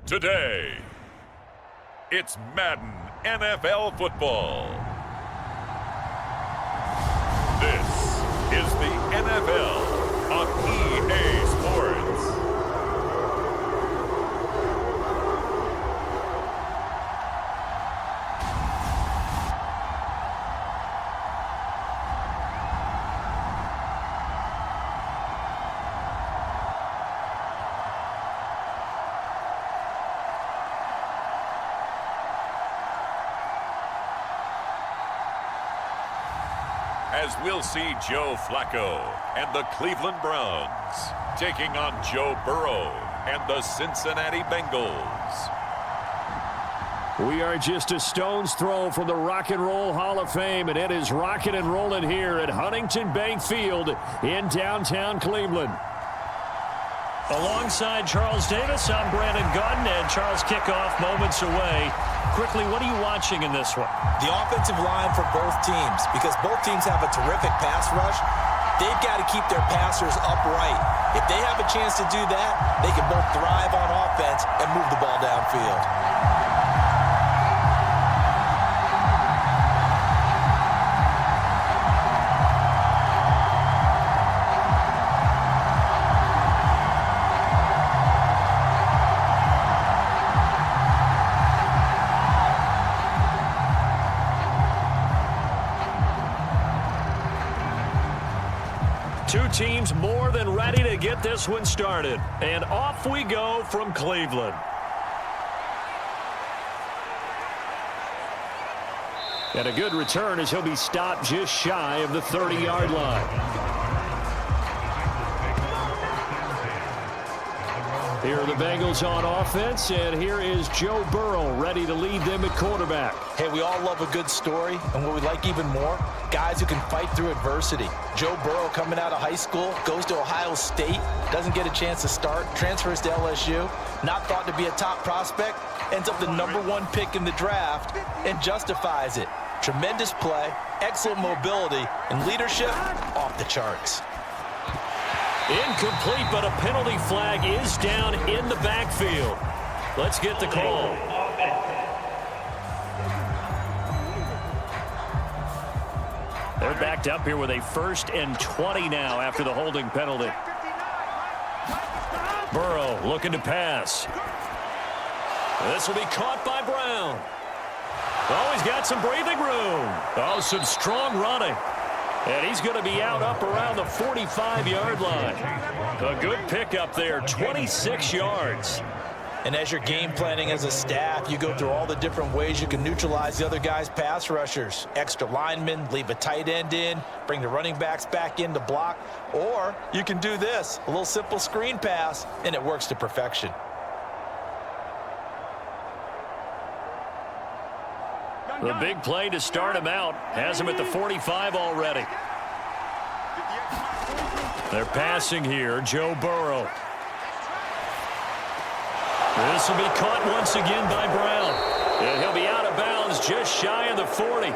Today, it's Madden NFL football. This is the NFL on EA Sports. As we'll see Joe Flacco and the Cleveland Browns taking on Joe Burrow and the Cincinnati Bengals. We are just a stone's throw from the Rock and Roll Hall of Fame, and it is rocking and rolling here at Huntington Bank Field in downtown Cleveland. Alongside Charles Davis, I'm Brandon Gaudin, and Charles, kickoff moments away. Quickly, what are you watching in this one? The offensive line for both teams, because both teams have a terrific pass rush. They've got to keep their passers upright. If they have a chance to do that, they can both thrive on offense and move the ball downfield. Two teams more than ready to get this one started. And off we go from Cleveland. And a good return as he'll be stopped just shy of the 30-yard line. Here are the Bengals on offense, and here is Joe Burrow ready to lead them at quarterback. Hey, we all love a good story, and what we like even more, guys who can fight through adversity. Joe Burrow coming out of high school, goes to Ohio State, doesn't get a chance to start, transfers to LSU, not thought to be a top prospect, ends up the #1 pick in the draft, and justifies it. Tremendous play, excellent mobility, and leadership off the charts. Incomplete, but a penalty flag is down in the backfield. Let's get the call. They're backed up here with a 1st and 20 now after the holding penalty. Burrow looking to pass. This will be caught by Brown. Oh, he's got some breathing room. Oh, some strong running. And he's going to be out up around the 45-yard line. A good pickup there, 26 yards. And as you're game planning as a staff, you go through all the different ways you can neutralize the other guy's pass rushers. Extra linemen, leave a tight end in, bring the running backs back in to block. Or you can do this, a little simple screen pass, and it works to perfection. The big play to start him out has him at the 45 already. They're passing here, Joe Burrow. This will be caught once again by Brown. And he'll be out of bounds just shy of the 40.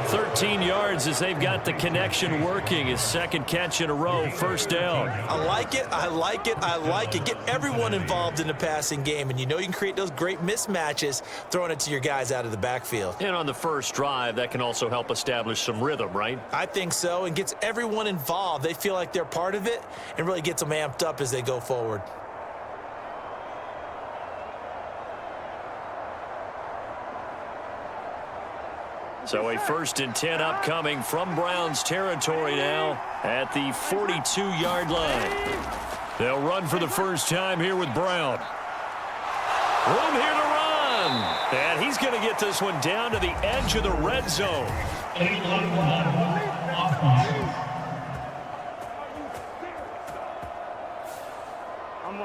13 yards as they've got the connection working. His second catch in a row, 1st down. I like it, I like it, I like it. Get everyone involved in the passing game, and you know you can create those great mismatches throwing it to your guys out of the backfield. And on the first drive, that can also help establish some rhythm, right? I think so, and gets everyone involved. They feel like they're part of it and really gets them amped up as they go forward. So a 1st and 10 upcoming from Browns territory now at the 42-yard line. They'll run for the first time here with Brown. Room here to run. And he's going to get this one down to the edge of the red zone.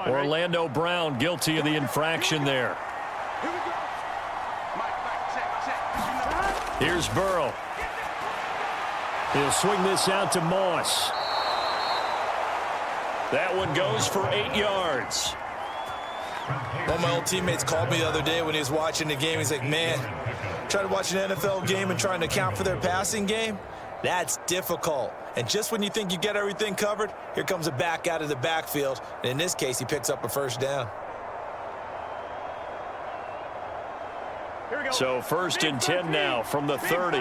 Orlando Brown guilty of the infraction there. Here's Burrow. He'll swing this out to Moss. That one goes for 8 yards. One of my old teammates called me the other day when he was watching the game. He's like, man, trying to watch an NFL game and trying to account for their passing game, that's difficult. And just when you think you get everything covered, here comes a back out of the backfield. And in this case, he picks up a 1st down. So 1st and 10 now from the 30.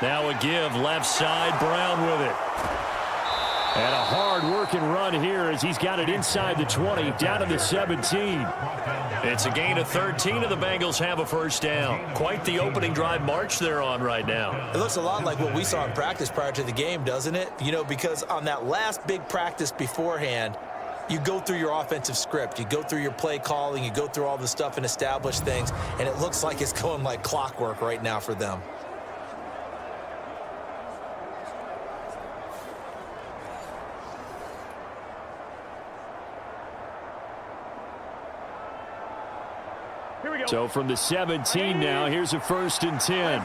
Now a give left side, Brown with it. And a hard-working run here as he's got it inside the 20, down to the 17. It's a gain of 13, and the Bengals have a first down. Quite the opening drive march they're on right now. It looks a lot like what we saw in practice prior to the game, doesn't it? You know, because on that last big practice beforehand, you go through your offensive script. You go through your play calling. You go through all the stuff and establish things, and it looks like it's going like clockwork right now for them. So from the 17 now, here's a 1st and 10.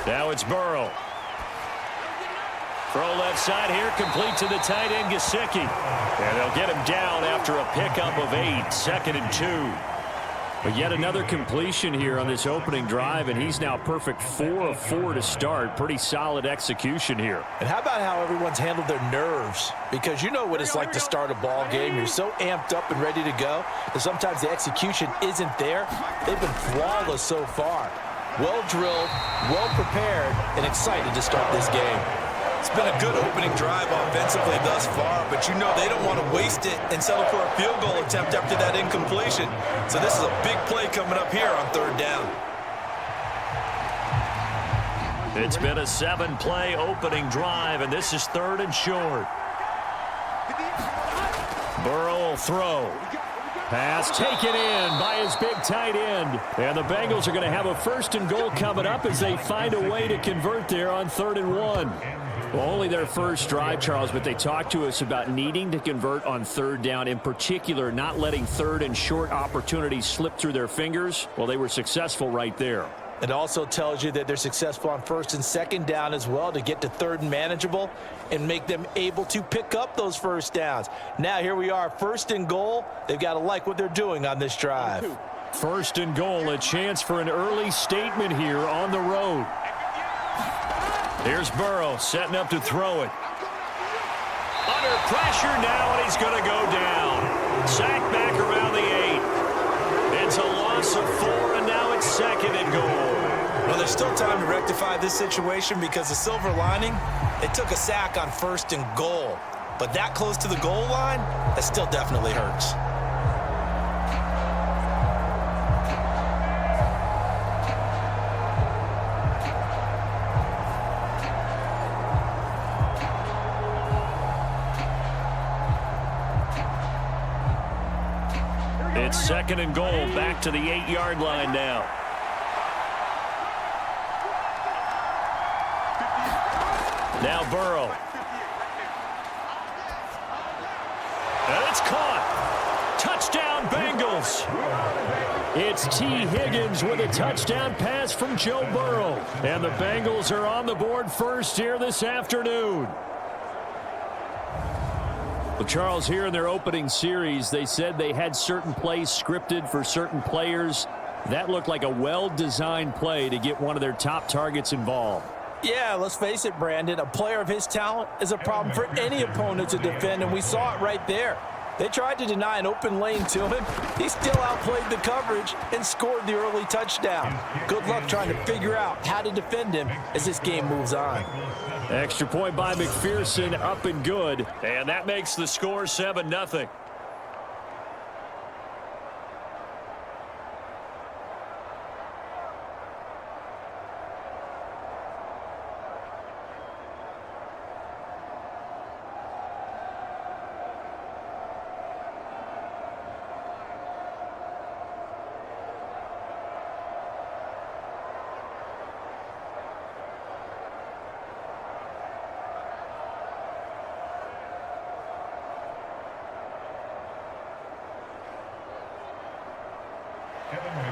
Now it's Burrow. Throw left side here, complete to the tight end, Gesicki. And they'll get him down after a pickup of 8, 2nd and 2. But yet another completion here on this opening drive, and he's now perfect 4 of 4 to start. Pretty solid execution here. And how about how everyone's handled their nerves? Because you know what it's like to start a ball game. You're so amped up and ready to go that sometimes the execution isn't there. They've been flawless so far. Well drilled, well prepared, and excited to start this game. It's been a good opening drive offensively thus far, but you know they don't want to waste it and settle for a field goal attempt after that incompletion. So this is a big play coming up here on 3rd down. It's been a 7-play opening drive, and this is 3rd and short. Burrow will throw. Pass taken in by his big tight end. And the Bengals are going to have a 1st and goal coming up as they find a way to convert there on 3rd and 1. Well, only their first drive, Charles, but they talked to us about needing to convert on 3rd down, in particular not letting 3rd and short opportunities slip through their fingers. Well, they were successful right there. It also tells you that they're successful on 1st and 2nd down as well to get to 3rd and manageable and make them able to pick up those 1st downs. Now here we are, 1st and goal. They've got to like what they're doing on this drive. 1st and goal, a chance for an early statement here on the road. Here's Burrow setting up to throw it. Under pressure now, and he's going to go down. Sacked back around the 8. It's a loss of 4, and now it's 2nd and goal. Well, there's still time to rectify this situation because the silver lining, they took a sack on 1st and goal. But that close to the goal line, that still definitely hurts. It's 2nd and goal, back to the 8-yard line now. Now Burrow. And it's caught. Touchdown Bengals. It's T. Higgins with a touchdown pass from Joe Burrow. And the Bengals are on the board first here this afternoon. Well, Charles, here in their opening series, they said they had certain plays scripted for certain players. That looked like a well-designed play to get one of their top targets involved. Yeah, let's face it, Brandon. A player of his talent is a problem for any opponent to defend, and we saw it right there. They tried to deny an open lane to him. He still outplayed the coverage and scored the early touchdown. Good luck trying to figure out how to defend him as this game moves on. Extra point by McPherson, up and good. And that makes the score 7-0.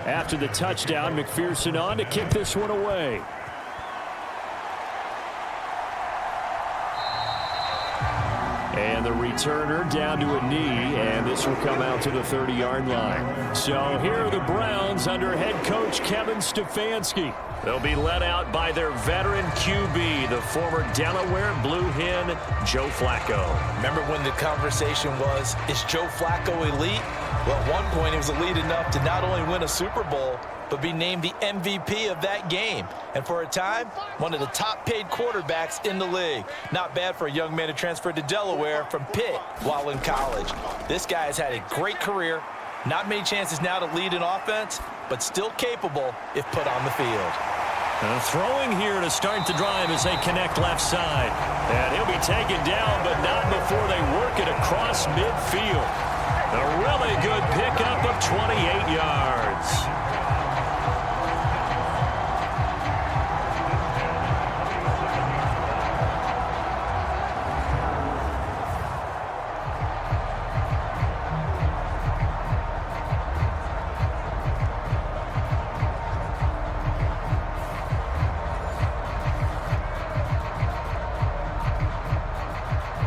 After the touchdown, McPherson on to kick this one away. And the returner down to a knee, and this will come out to the 30-yard line. So here are the Browns under head coach Kevin Stefanski. They'll be led out by their veteran QB, the former Delaware Blue Hen, Joe Flacco. Remember when the conversation was, is Joe Flacco elite? Well, at one point, he was elite enough to not only win a Super Bowl, but be named the MVP of that game. And for a time, one of the top-paid quarterbacks in the league. Not bad for a young man who transferred to Delaware from Pitt while in college. This guy has had a great career. Not many chances now to lead an offense, but still capable if put on the field. Throwing here to start the drive as they connect left side. And he'll be taken down, but not before they work it across midfield. A really good pickup of 28 yards.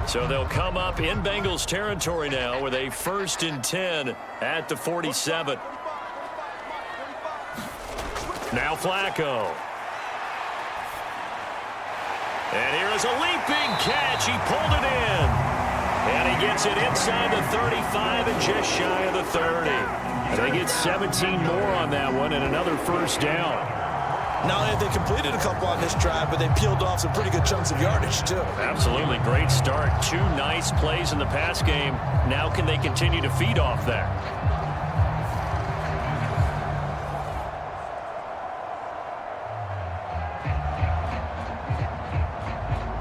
So they'll come up in Bengals territory now with a 1st and 10 at the 47. Now Flacco. And here is a leaping catch. He pulled it in. And he gets it inside the 35 and just shy of the 30. They get 17 more on that one and another 1st down. Not only have they completed a couple on this drive, but they peeled off some pretty good chunks of yardage, too. Absolutely. Great start. 2 nice plays in the pass game. Now can they continue to feed off that?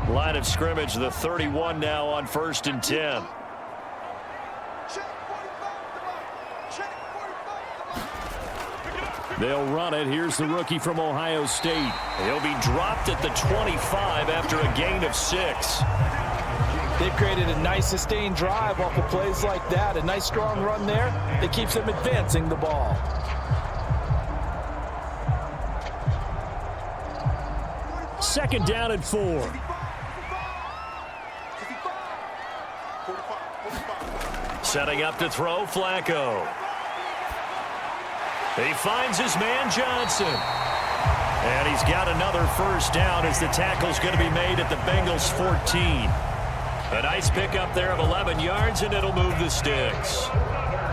Line of scrimmage, the 31 now on 1st and 10. They'll run it. Here's the rookie from Ohio State. He'll be dropped at the 25 after a gain of 6. They've created a nice sustained drive off of plays like that. A nice strong run there that keeps them advancing the ball. Second down and 4. Setting up to throw, Flacco. He finds his man, Johnson. And he's got another 1st down as the tackle's going to be made at the Bengals 14. A nice pickup there of 11 yards, and it'll move the sticks.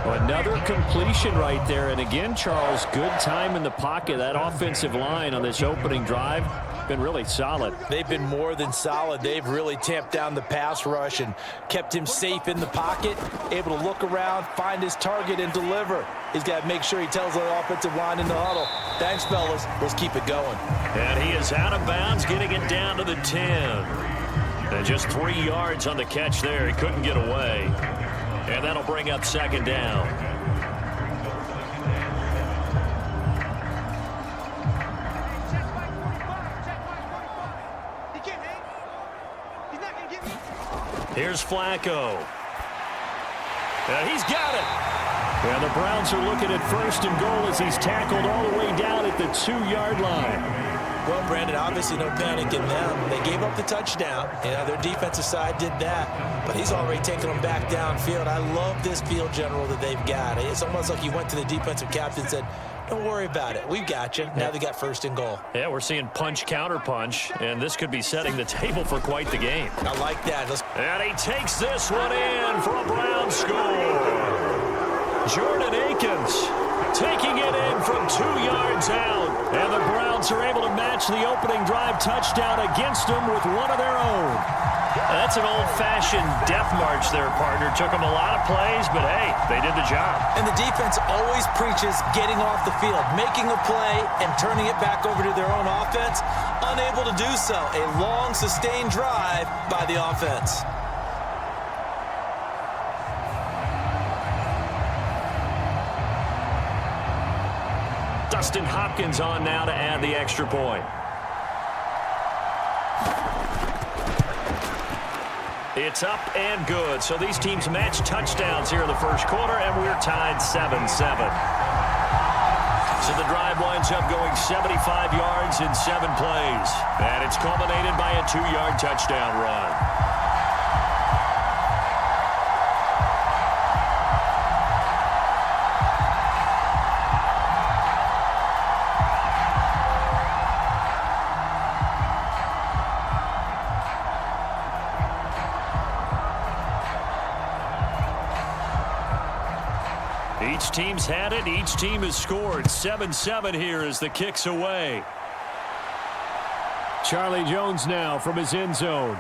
Another completion right there. And again, Charles, good time in the pocket. That offensive line on this opening drive been really solid. They've been more than solid. They've really tamped down the pass rush and kept him safe in the pocket, able to look around, find his target, and deliver. He's got to make sure he tells the offensive line in the huddle, thanks, fellas. Let's keep it going. And he is out of bounds, getting it down to the 10. And just 3 yards on the catch there. He couldn't get away. And that'll bring up 2nd down. Here's Flacco. And he's got it. And the Browns are looking at 1st and goal as he's tackled all the way down at the 2-yard line. Well, Brandon, obviously no panic in them. They gave up the touchdown. You know, their defensive side did that. But he's already taken them back downfield. I love this field general that they've got. It's almost like he went to the defensive captain and said, don't worry about it. We've got you. Now they got 1st and goal. Yeah, we're seeing punch, counter punch, and this could be setting the table for quite the game. I like that. And he takes this one in for a Brown score. Jordan Akins taking it in from 2 yards out. And the Browns are able to match the opening drive touchdown against them with one of their own. That's an old-fashioned death march there, partner. Took them a lot of plays, but hey, they did the job. And the defense always preaches getting off the field, making a play and turning it back over to their own offense. Unable to do so. A long, sustained drive by the offense. Dustin Hopkins on now to add the extra point. It's up and good. So these teams match touchdowns here in the 1st quarter, and we're tied 7-7. So the drive winds up going 75 yards in 7 plays. And it's culminated by a 2-yard touchdown run. Each team's had it. Each team has scored. 7-7 here as the kick's away. Charlie Jones now from his end zone.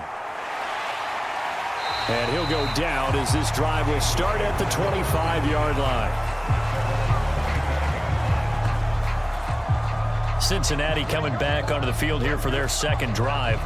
And he'll go down as this drive will start at the 25-yard line. Cincinnati coming back onto the field here for their second drive.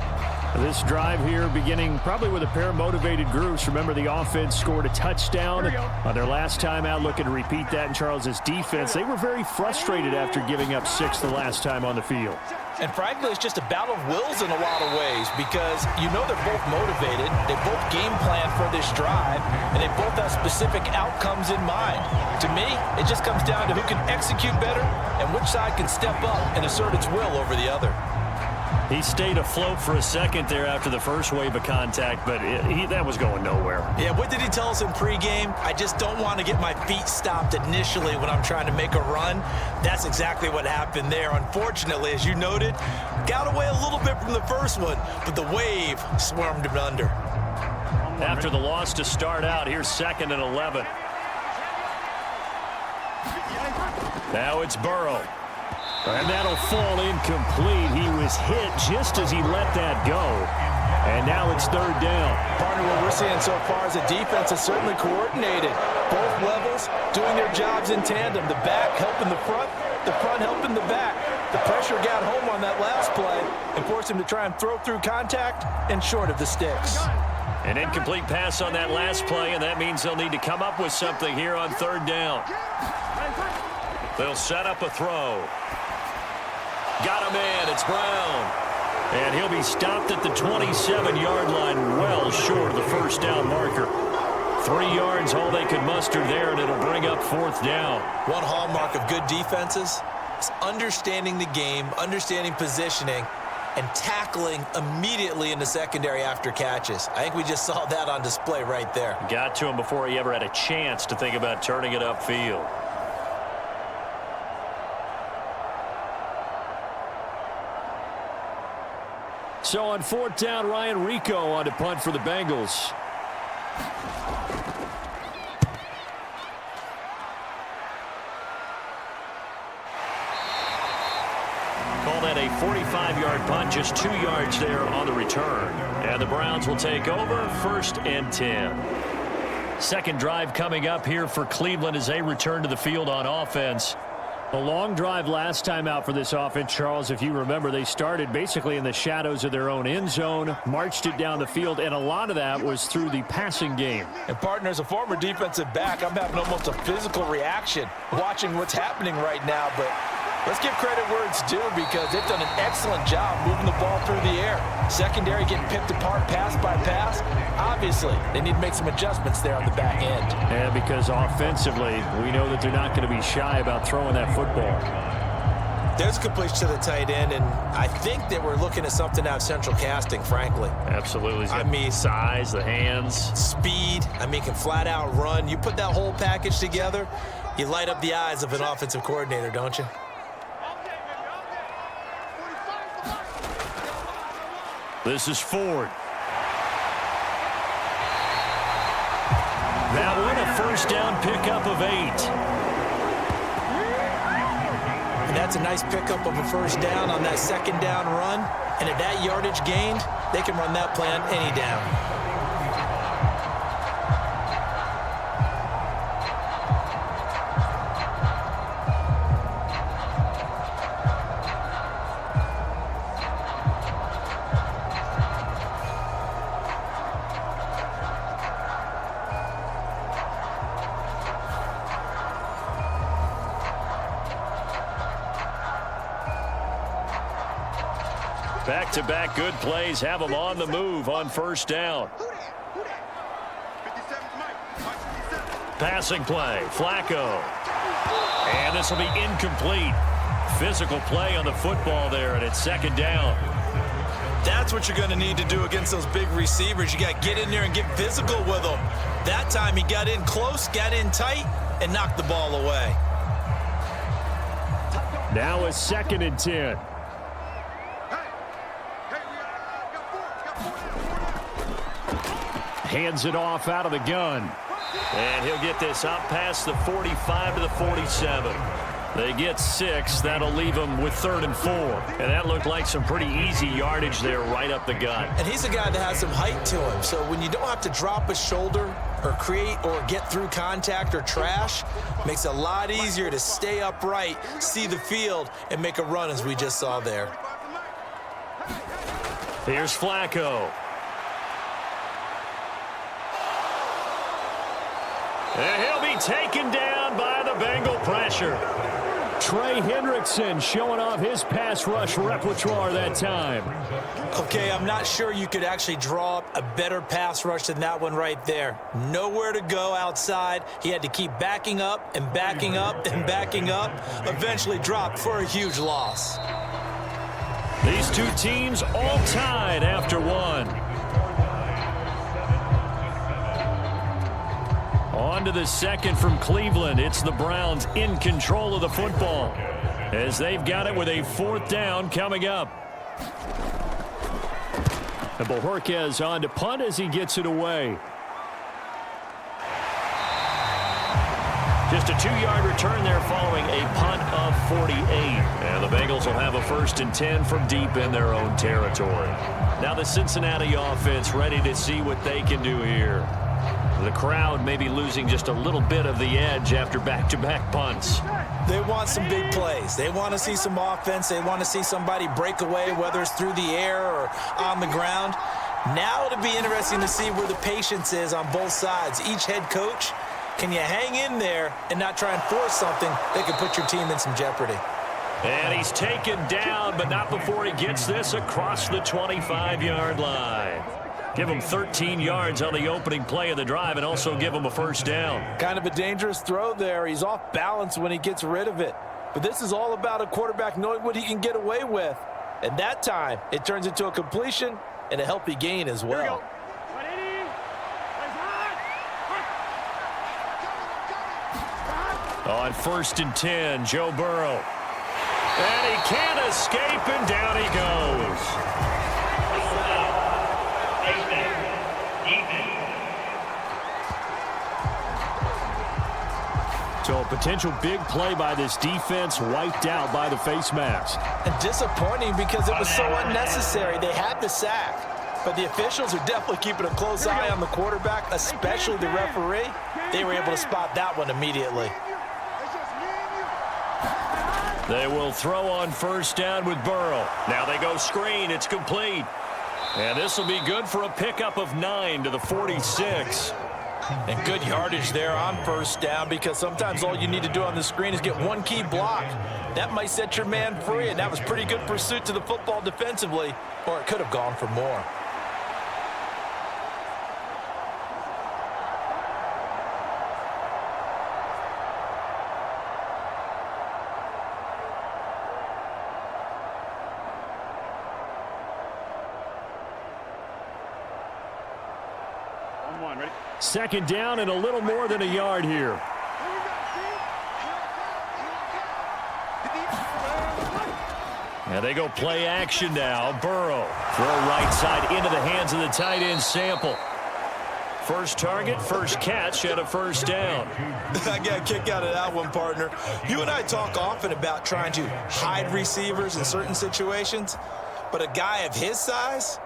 This drive here beginning probably with a pair of motivated groups. Remember, the offense scored a touchdown on their last time out. Looking to repeat that in Charles's defense. They were very frustrated after giving up 6 the last time on the field. And frankly, it's just a battle of wills in a lot of ways because you know they're both motivated. They both game plan for this drive, and they both have specific outcomes in mind. To me, it just comes down to who can execute better and which side can step up and assert its will over the other. He stayed afloat for a second there after the first wave of contact, but that was going nowhere. Yeah, what did he tell us in pregame? I just don't want to get my feet stopped initially when I'm trying to make a run. That's exactly what happened there. Unfortunately, as you noted, got away a little bit from the first one, but the wave swarmed him under. After the loss to start out, here's 2nd and 11. Now it's Burrow. And that'll fall incomplete. He was hit just as he let that go. And now it's 3rd down. Partner, what we're seeing so far is the defense is certainly coordinated. Both levels doing their jobs in tandem. The back helping the front helping the back. The pressure got home on that last play and forced him to try and throw through contact and short of the sticks. An incomplete pass on that last play, and that means they'll need to come up with something here on 3rd down. They'll set up a throw. Got him in. It's Brown. And he'll be stopped at the 27-yard line, well short of the 1st down marker. 3 yards, all they could muster there, and it'll bring up 4th down. One hallmark of good defenses is understanding the game, understanding positioning, and tackling immediately in the secondary after catches. I think we just saw that on display right there. Got to him before he ever had a chance to think about turning it upfield. So on 4th down, Ryan Rico on to punt for the Bengals. Call that a 45-yard punt, just 2 yards there on the return. And the Browns will take over, 1st and 10. Second drive coming up here for Cleveland as they return to the field on offense. A long drive last time out for this offense, Charles. If you remember, they started basically in the shadows of their own end zone, marched it down the field, and a lot of that was through the passing game. And partner, as a former defensive back, I'm having almost a physical reaction watching what's happening right now. But let's give credit where it's due because they've done an excellent job moving the ball through the air. Secondary getting picked apart pass by pass. Obviously, they need to make some adjustments there on the back end. And because offensively, we know that they're not going to be shy about throwing that football. There's a completion to the tight end, and I think that we're looking at something out of central casting, frankly. Absolutely. I mean, size, the hands. Speed. I mean, can flat out run. You put that whole package together, you light up the eyes of an offensive coordinator, don't you? This is Ford. That one a 1st down pickup of 8. And that's a nice pickup of a 1st down on that 2nd down run. And at that yardage gained, they can run that play on any down. Back-to-back good plays have them on the move on 1st down. Passing play, Flacco. And this will be incomplete. Physical play on the football there, and it's 2nd down. That's what you're going to need to do against those big receivers. You got to get in there and get physical with them. That time he got in close, got in tight, and knocked the ball away. Now a 2nd and 10. Hands it off out of the gun. And he'll get this up past the 45 to the 47. They get 6. That'll leave them with 3rd and 4. And that looked like some pretty easy yardage there right up the gut. And he's a guy that has some height to him. So when you don't have to drop a shoulder or create or get through contact or trash, makes it a lot easier to stay upright, see the field, and make a run as we just saw there. Here's Flacco. And he'll be taken down by the Bengal pressure. Trey Hendrickson showing off his pass rush repertoire that time. Okay, I'm not sure you could actually draw up a better pass rush than that one right there. Nowhere to go outside. He had to keep backing up and backing up and backing up. Eventually dropped for a huge loss. These two teams all tied after one. On to the second from Cleveland. It's the Browns in control of the football as they've got it with a 4th down coming up. And Bojorquez on to punt as he gets it away. Just a 2-yard return there following a punt of 48. And the Bengals will have a 1st and 10 from deep in their own territory. Now the Cincinnati offense ready to see what they can do here. The crowd may be losing just a little bit of the edge after back-to-back punts. They want some big plays. They want to see some offense. They want to see somebody break away, whether it's through the air or on the ground. Now it'll be interesting to see where the patience is on both sides. Each head coach, can you hang in there and not try and force something that could put your team in some jeopardy? And he's taken down, but not before he gets this across the 25-yard line. Give him 13 yards on the opening play of the drive and also give him a 1st down. Kind of a dangerous throw there. He's off balance when he gets rid of it. But this is all about a quarterback knowing what he can get away with. And that time, it turns into a completion and a healthy gain as well. On 1st and 10, Joe Burrow. And he can't escape, and down he goes. So a potential big play by this defense wiped out by the face mask. And disappointing because it was so unnecessary. They had the sack, but the officials are definitely keeping a close eye on the quarterback, especially the referee. They were able to spot that one immediately. They will throw on 1st down with Burrow. Now they go screen. It's complete. And this will be good for a pickup of 9 to the 46. And good yardage there on 1st down because sometimes all you need to do on the screen is get one key block. That might set your man free, and that was pretty good pursuit to the football defensively, or it could have gone for more. Ready? 2nd down and a little more than a yard here. And they go play action now. Burrow. Throw right side into the hands of the tight end Sample. First target, first catch, and a 1st down. I got a kick out of that one, partner. You and I talk often about trying to hide receivers in certain situations, but a guy of his size,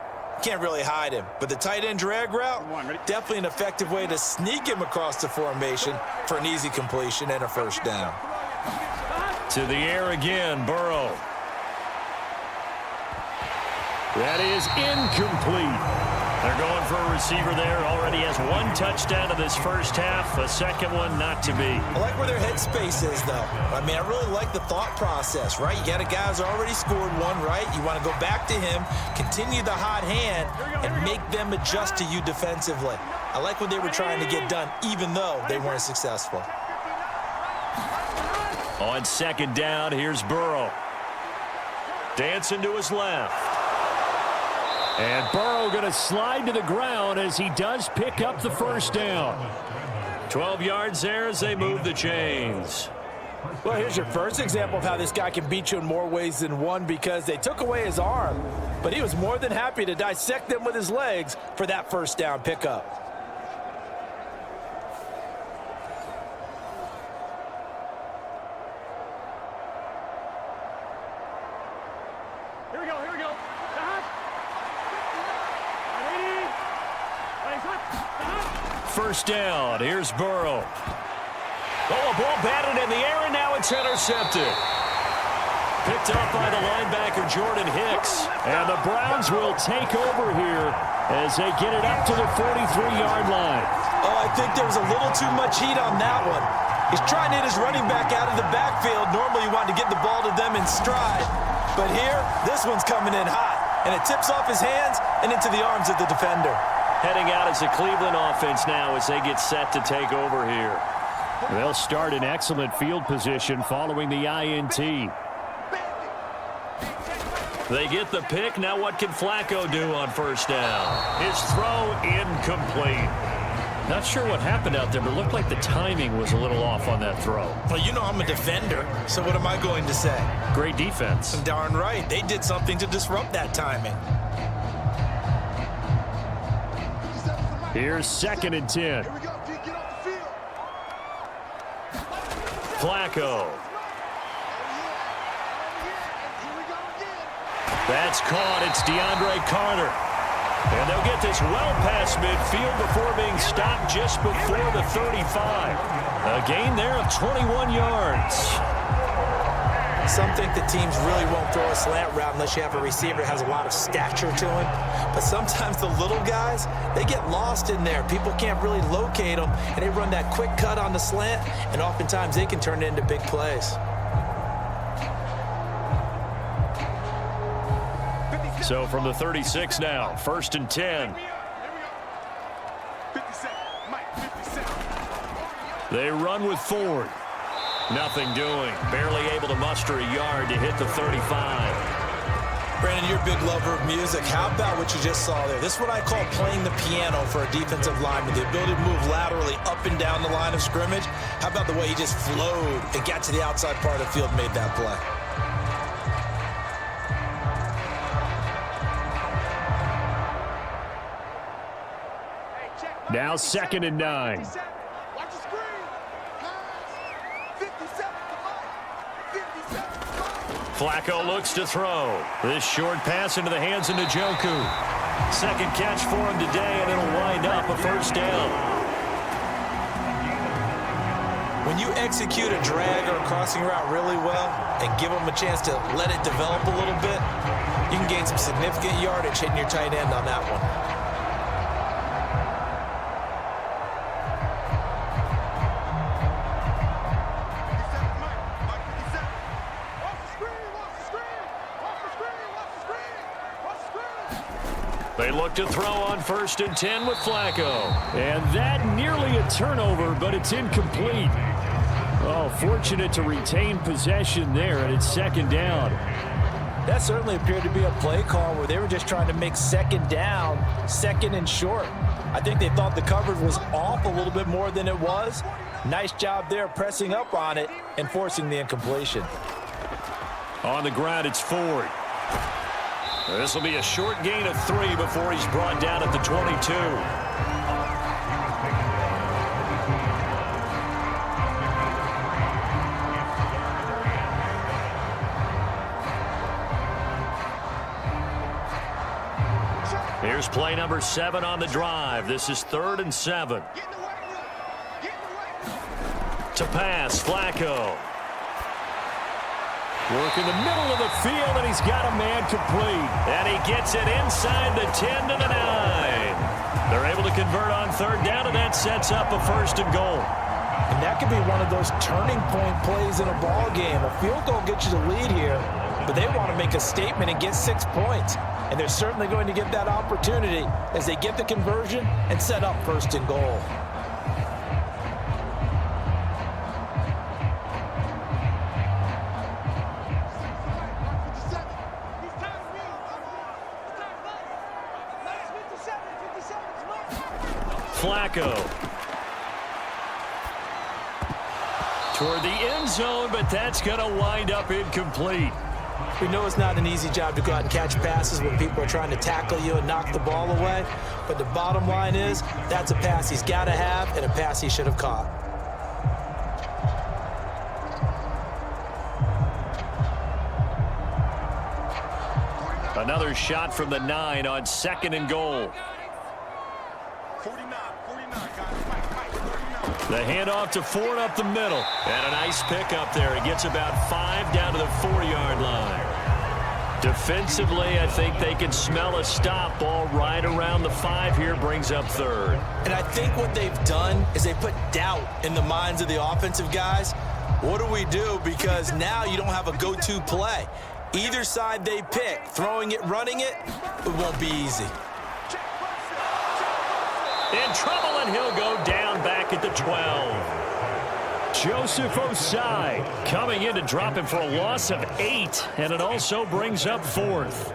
can't really hide him. But the tight end drag route, definitely an effective way to sneak him across the formation for an easy completion and a 1st down. To the air again, Burrow. That is incomplete. They're going for a receiver there. Already has 1 touchdown in this 1st half. A 2nd one not to be. I like where their headspace is, though. I mean, I really like the thought process, right? You got a guy who's already scored one, right? You want to go back to him, continue the hot hand, and make them adjust to you defensively. I like what they were trying to get done, even though they weren't successful. On 2nd down, here's Burrow. Dancing to his left. And Burrow going to slide to the ground as he does pick up the 1st down. 12 yards there as they move the chains. Well, here's your first example of how this guy can beat you in more ways than one because they took away his arm, but he was more than happy to dissect them with his legs for that 1st down pickup. first down. Here's Burrow. Oh, a ball batted in the air, and now it's intercepted. Picked up by the linebacker, Jordan Hicks. And the Browns will take over here as they get it up to the 43-yard line. Oh, I think there was a little too much heat on that one. He's trying to hit his running back out of the backfield. Normally you want to get the ball to them in stride. But here, this one's coming in hot. And it tips off his hands and into the arms of the defender. Heading out as the Cleveland offense now as they get set to take over here. They'll start in excellent field position following the INT. They get the pick. Now what can Flacco do on first down? His throw incomplete. Not sure what happened out there, but it looked like the timing was a little off on that throw. Well, you know I'm a defender, so what am I going to say? Great defense. Darn right. They did something to disrupt that timing. Here's 2nd and 10. Flacco. That's caught. It's DeAndre Carter. And they'll get this well past midfield before being stopped just before the 35. A gain there of 21 yards. Some think the teams really won't throw a slant route unless you have a receiver that has a lot of stature to him. But sometimes the little guys, they get lost in there. People can't really locate them, and they run that quick cut on the slant, and oftentimes they can turn it into big plays. So from the 36 now, 1st and 10. They run with Ford. Nothing doing. Barely able to muster a yard to hit the 35. Brandon, you're a big lover of music. How about what you just saw there? This is what I call playing the piano for a defensive lineman. The ability to move laterally up and down the line of scrimmage. How about the way he just flowed and got to the outside part of the field and made that play? Now 2nd and 9. Flacco looks to throw. This short pass into the hands of Njoku. Second catch for him today, and it'll wind up a first down. When you execute a drag or a crossing route really well and give them a chance to let it develop a little bit, you can gain some significant yardage hitting your tight end on that one. They look to throw on 1st and 10 with Flacco. And that nearly a turnover, but it's incomplete. Oh, fortunate to retain possession there, and it's 2nd down. That certainly appeared to be a play call where they were just trying to make 2nd down, 2nd and short. I think they thought the coverage was off a little bit more than it was. Nice job there pressing up on it and forcing the incompletion. On the ground, it's Ford. This will be a short gain of 3 before he's brought down at the 22. Here's play number 7 on the drive. This is 3rd and 7. To pass, Flacco. Work in the middle of the field, and he's got a man complete. And he gets it inside the 10 to the 9. They're able to convert on 3rd down, and that sets up a 1st and goal. And that could be one of those turning point plays in a ball game. A field goal gets you the lead here, but they want to make a statement and get 6 points. And they're certainly going to get that opportunity as they get the conversion and set up 1st and goal. Flacco. Toward the end zone, but that's going to wind up incomplete. We know it's not an easy job to go out and catch passes when people are trying to tackle you and knock the ball away. But the bottom line is, that's a pass he's got to have and a pass he should have caught. Another shot from the 9 on 2nd and goal. 49, guys. The handoff to Ford up the middle. And a nice pickup there. He gets about 5 down to the 4-yard line. Defensively, I think they can smell a stop. Ball right around the 5 here, brings up 3rd. And I think what they've done is they put doubt in the minds of the offensive guys. What do we do? Because now you don't have a go-to play. Either side they pick, throwing it, running it, it won't be easy. In trouble, and he'll go down back at the 12. Joseph Osai coming in to drop him for a loss of 8, and it also brings up 4th.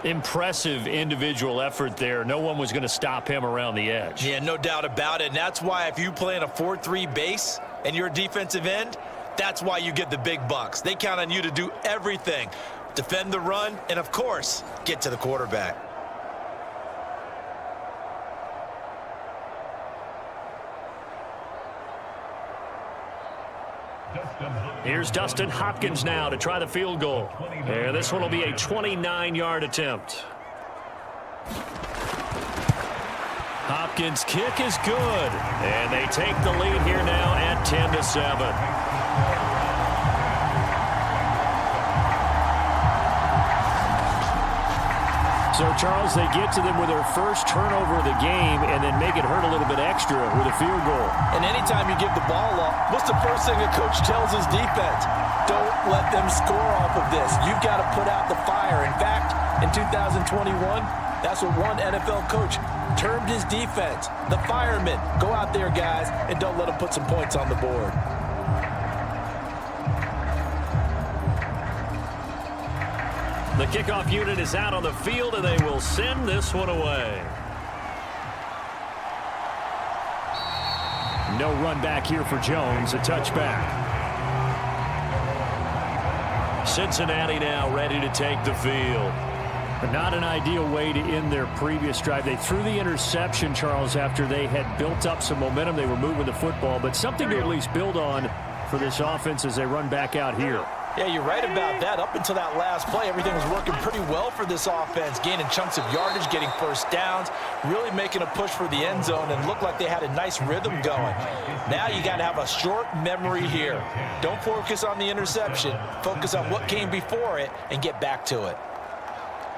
Impressive individual effort there. No one was going to stop him around the edge. Yeah, no doubt about it. And that's why if you play in a 4-3 base and you're a defensive end, that's why you get the big bucks. They count on you to do everything. Defend the run, and of course, get to the quarterback. Here's Dustin Hopkins now to try the field goal. And this one will be a 29-yard attempt. Hopkins' kick is good. And they take the lead here now at 10-7. So, Charles, they get to them with their first turnover of the game and then make it hurt a little bit extra with a field goal. And anytime you give the ball up, what's the first thing a coach tells his defense? Don't let them score off of this. You've got to put out the fire. In fact, in 2021, that's what one NFL coach termed his defense. The firemen. Go out there, guys, and don't let them put some points on the board. The kickoff unit is out on the field, and they will send this one away. No run back here for Jones, a touchback. Cincinnati now ready to take the field. But not an ideal way to end their previous drive. They threw the interception, Charles, after they had built up some momentum. They were moving the football, but something to at least build on for this offense as they run back out here. Yeah, you're right about that. Up until that last play, everything was working pretty well for this offense, gaining chunks of yardage, getting first downs, really making a push for the end zone, and looked like they had a nice rhythm going. Now you got to have a short memory here. Don't focus on the interception. Focus on what came before it and get back to it.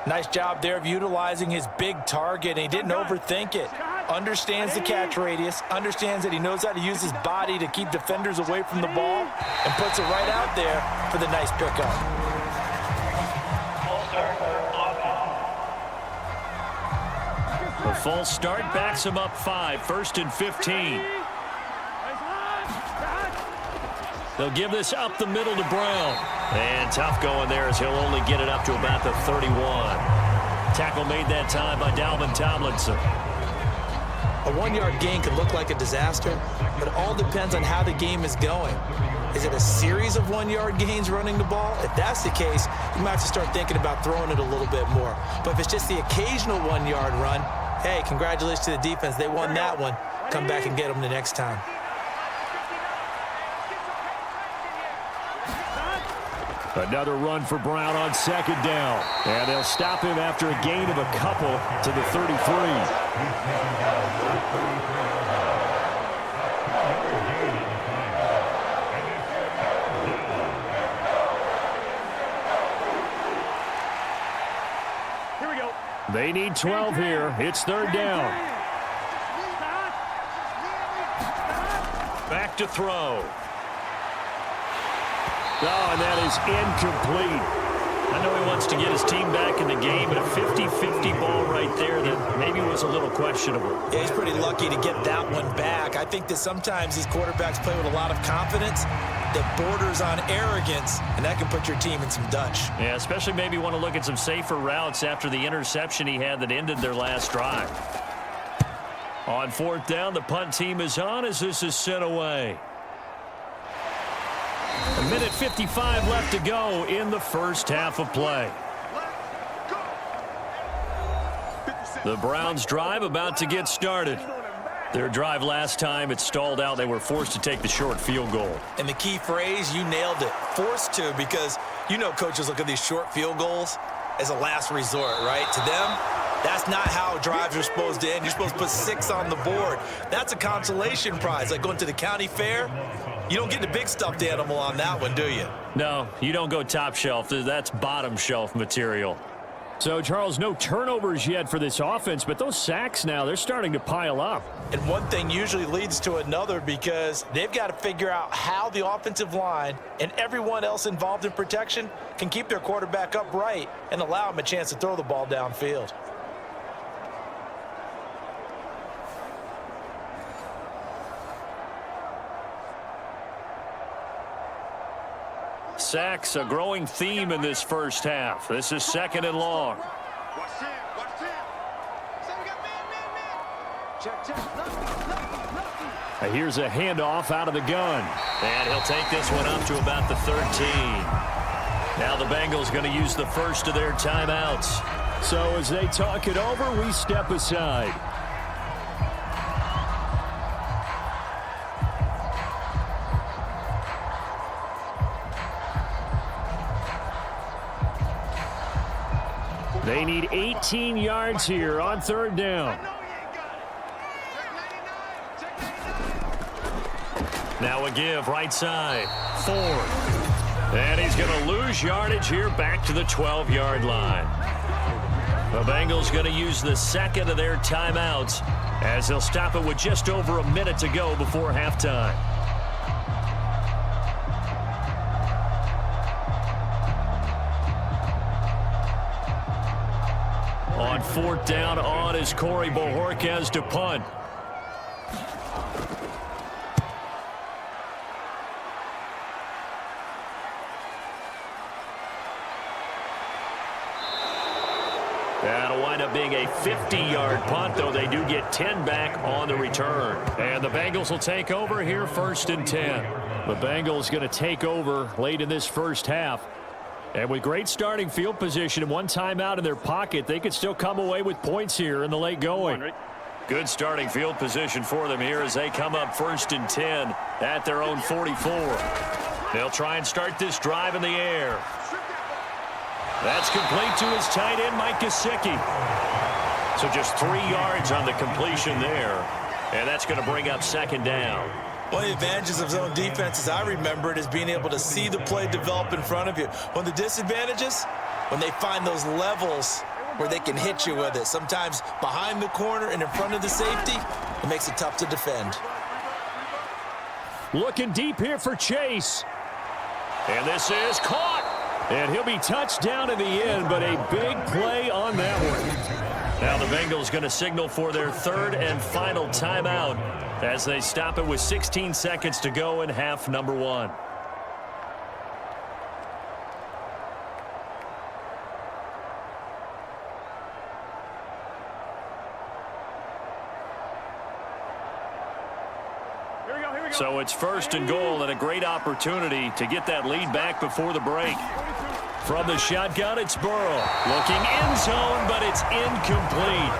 Nice job there of utilizing his big target, and he didn't overthink it. Understands the catch radius, understands that he knows how to use his body to keep defenders away from the ball, and puts it right out there for the nice pickup. The false start backs him up 5, 1st and 15. They'll give this up the middle to Brown. And tough going there as he'll only get it up to about the 31. Tackle made that time by Dalvin Tomlinson. A 1-yard gain could look like a disaster, but it all depends on how the game is going. Is it a series of 1-yard gains running the ball? If that's the case, you might have to start thinking about throwing it a little bit more. But if it's just the occasional 1-yard run, hey, congratulations to the defense. They won that one. Come back and get them the next time. Another run for Brown on 2nd down. And they'll stop him after a gain of a couple to the 33. Here we go. They need 12 here. It's 3rd down. Back to throw. Oh, and that is incomplete. I know he wants to get his team back in the game, but a 50-50 ball right there that maybe was a little questionable. Yeah, he's pretty lucky to get that one back. I think that sometimes these quarterbacks play with a lot of confidence that borders on arrogance, and that can put your team in some Dutch. Yeah, especially maybe want to look at some safer routes after the interception he had that ended their last drive. On 4th down, the punt team is on as this is sent away. A minute 55 left to go in the first half of play. The Browns' drive about to get started. Their drive last time, it stalled out. They were forced to take the short field goal. And the key phrase, you nailed it, forced to, because you know coaches look at these short field goals as a last resort, right? To them, That's not how drives are supposed to end. You're supposed to put 6 on the board. That's a consolation prize, like going to the county fair. You don't get the big stuffed animal on that one, do you? No, you don't go top shelf. That's bottom shelf material. So, Charles, no turnovers yet for this offense, but those sacks now, they're starting to pile up. And one thing usually leads to another because they've got to figure out how the offensive line and everyone else involved in protection can keep their quarterback upright and allow him a chance to throw the ball downfield. Sacks, a growing theme in this first half. This is 2nd and long. Here's a handoff out of the gun. And he'll take this one up to about the 13. Now the Bengals going to use the first of their timeouts. So as they talk it over, we step aside. They need 18 yards here on 3rd down. Now a give right side. Ford. And he's going to lose yardage here back to the 12-yard line. The Bengals going to use the 2nd of their timeouts as they'll stop it with just over a minute to go before halftime. On 4th down, on is Corey Bojorquez to punt. That'll wind up being a 50-yard punt, though they do get 10 back on the return. And the Bengals will take over here 1st and 10. The Bengals going to take over late in this first half. And with great starting field position and one timeout in their pocket, they could still come away with points here in the late going. Good starting field position for them here as they come up 1st and 10 at their own 44. They'll try and start this drive in the air. That's complete to his tight end, Mike Gesicki. So just 3 yards on the completion there. And that's going to bring up 2nd down. One of the advantages of zone defense, as I remember it, is being able to see the play develop in front of you. One of the disadvantages, when they find those levels where they can hit you with it, sometimes behind the corner and in front of the safety, it makes it tough to defend. Looking deep here for Chase. And this is caught. And he'll be touched down in the end, but a big play on that one. Now the Bengals going to signal for their 3rd and final timeout as they stop it with 16 seconds to go in half number 1. So it's 1st and goal and a great opportunity to get that lead back before the break. From the shotgun, it's Burrow. Looking end zone, but it's incomplete.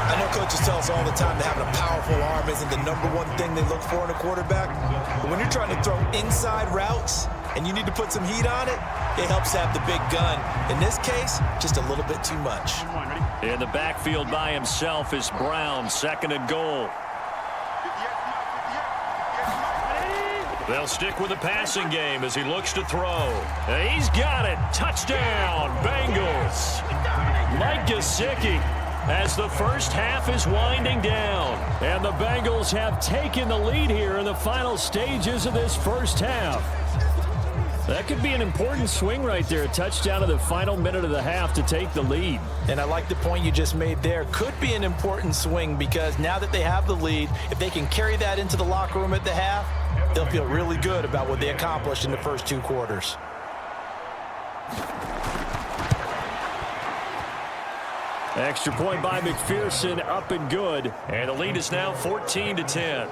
I know coaches tell us all the time that having a powerful arm isn't the #1 thing they look for in a quarterback. But when you're trying to throw inside routes and you need to put some heat on it, it helps to have the big gun. In this case, just a little bit too much. In the backfield by himself is Brown, 2nd and goal. They'll stick with the passing game as he looks to throw. And he's got it. Touchdown, Bengals. Mike Gesicki as the first half is winding down. And the Bengals have taken the lead here in the final stages of this first half. That could be an important swing right there. A touchdown in the final minute of the half to take the lead. And I like the point you just made there. Could be an important swing because now that they have the lead, if they can carry that into the locker room at the half, they'll feel really good about what they accomplished in the first 2 quarters. Extra point by McPherson, up and good. And the lead is now 14-10.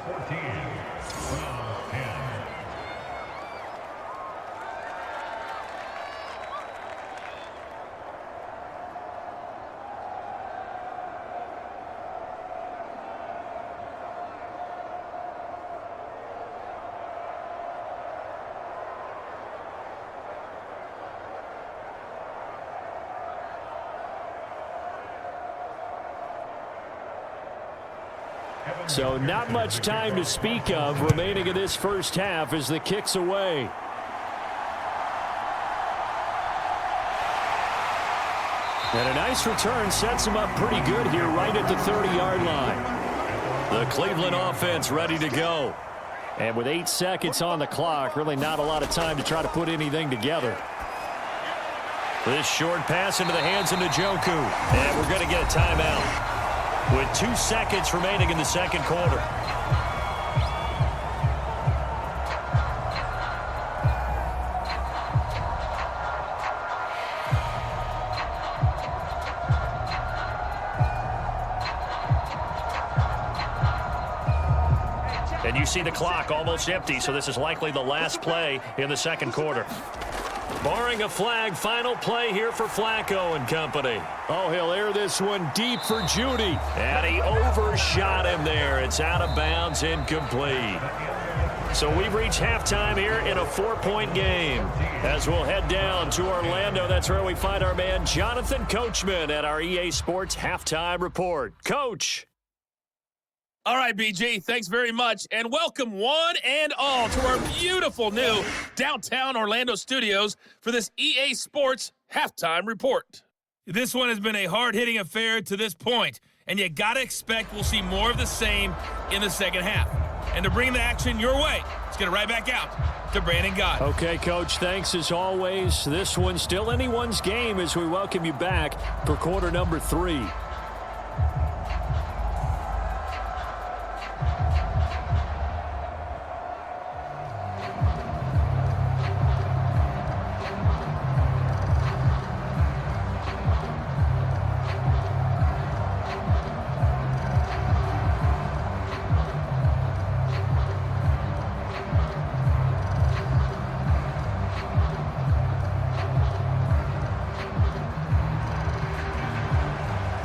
So not much time to speak of remaining in this first half as the kick's away. And a nice return sets him up pretty good here right at the 30-yard line. The Cleveland offense ready to go. And with 8 seconds on the clock, really not a lot of time to try to put anything together. This short pass into the hands of Njoku. And we're going to get a timeout with 2 seconds remaining in the second quarter. And you see the clock almost empty, so this is likely the last play in the second quarter. Barring a flag, final play here for Flacco and company. Oh, he'll air this one deep for Judy. And he overshot him there. It's out of bounds, incomplete. So we've reached halftime here in a 4-point game. As we'll head down to Orlando, that's where we find our man Jonathan Coachman at our EA Sports Halftime Report. Coach. All right, BG, thanks very much, and welcome one and all to our beautiful new downtown Orlando studios for this EA Sports Halftime Report. This one has been a hard-hitting affair to this point, and you got to expect we'll see more of the same in the second half. And to bring the action your way, let's get it right back out to Brandon Gott. Okay, Coach, thanks as always. This one's still anyone's game as we welcome you back for quarter number 3.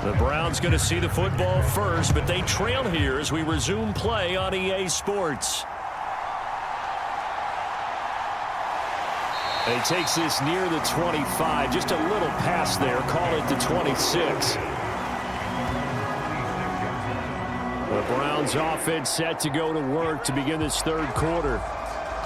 The Browns going to see the football first, but they trail here as we resume play on EA Sports. And he takes this near the 25. Just a little pass there. Call it the 26. The Browns offense set to go to work to begin this third quarter.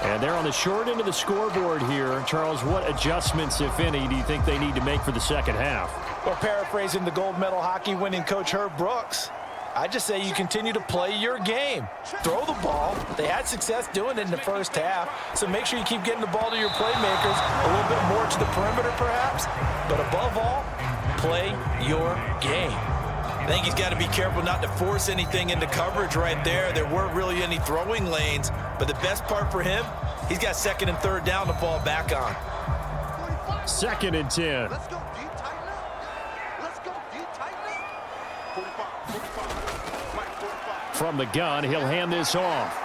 And they're on the short end of the scoreboard here. Charles, what adjustments, if any, do you think they need to make for the second half? Well, paraphrasing the gold medal hockey winning coach Herb Brooks, I just say you continue to play your game. Throw the ball. They had success doing it in the first half, so make sure you keep getting the ball to your playmakers, a little bit more to the perimeter perhaps, but above all, play your game. I think he's got to be careful not to force anything into coverage right there. There weren't really any throwing lanes, but the best part for him, he's got second and third down to fall back on. 2nd and 10. Let's go. Do you tighten up? Let's go. Do you tighten up? 45. Mike, 45. From the gun, he'll hand this off.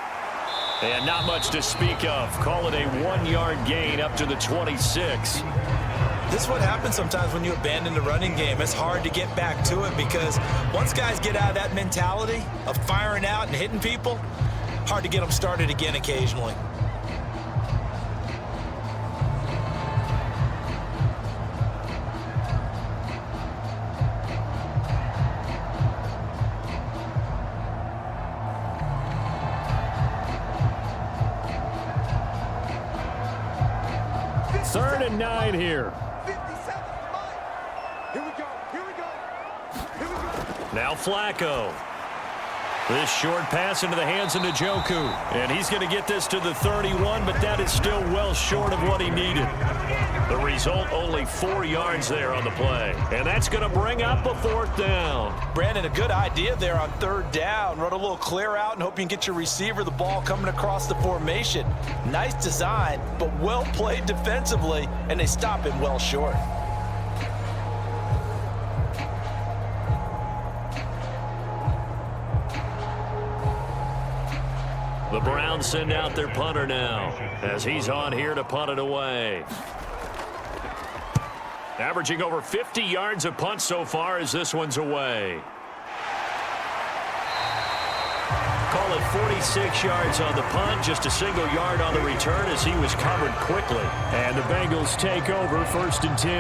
And not much to speak of. Call it a 1-yard gain up to the 26. This is what happens sometimes when you abandon the running game. It's hard to get back to it because once guys get out of that mentality of firing out and hitting people, hard to get them started again occasionally. Third and 9 here. 57. Here we go. Here we go. Here we go. Now Flacco. This short pass into the hands of Njoku. And he's going to get this to the 31, but that is still well short of what he needed. The result, only 4 yards there on the play. And that's going to bring up a 4th down. Brandon, a good idea there on 3rd down. Run a little clear out and hope you can get your receiver the ball coming across the formation. Nice design, but well played defensively, and they stop him well short. The Browns send out their punter now as he's on here to punt it away. Averaging over 50 yards a punt so far as this one's away. Call it 46 yards on the punt, just a single yard on the return as he was covered quickly. And the Bengals take over 1st and 10.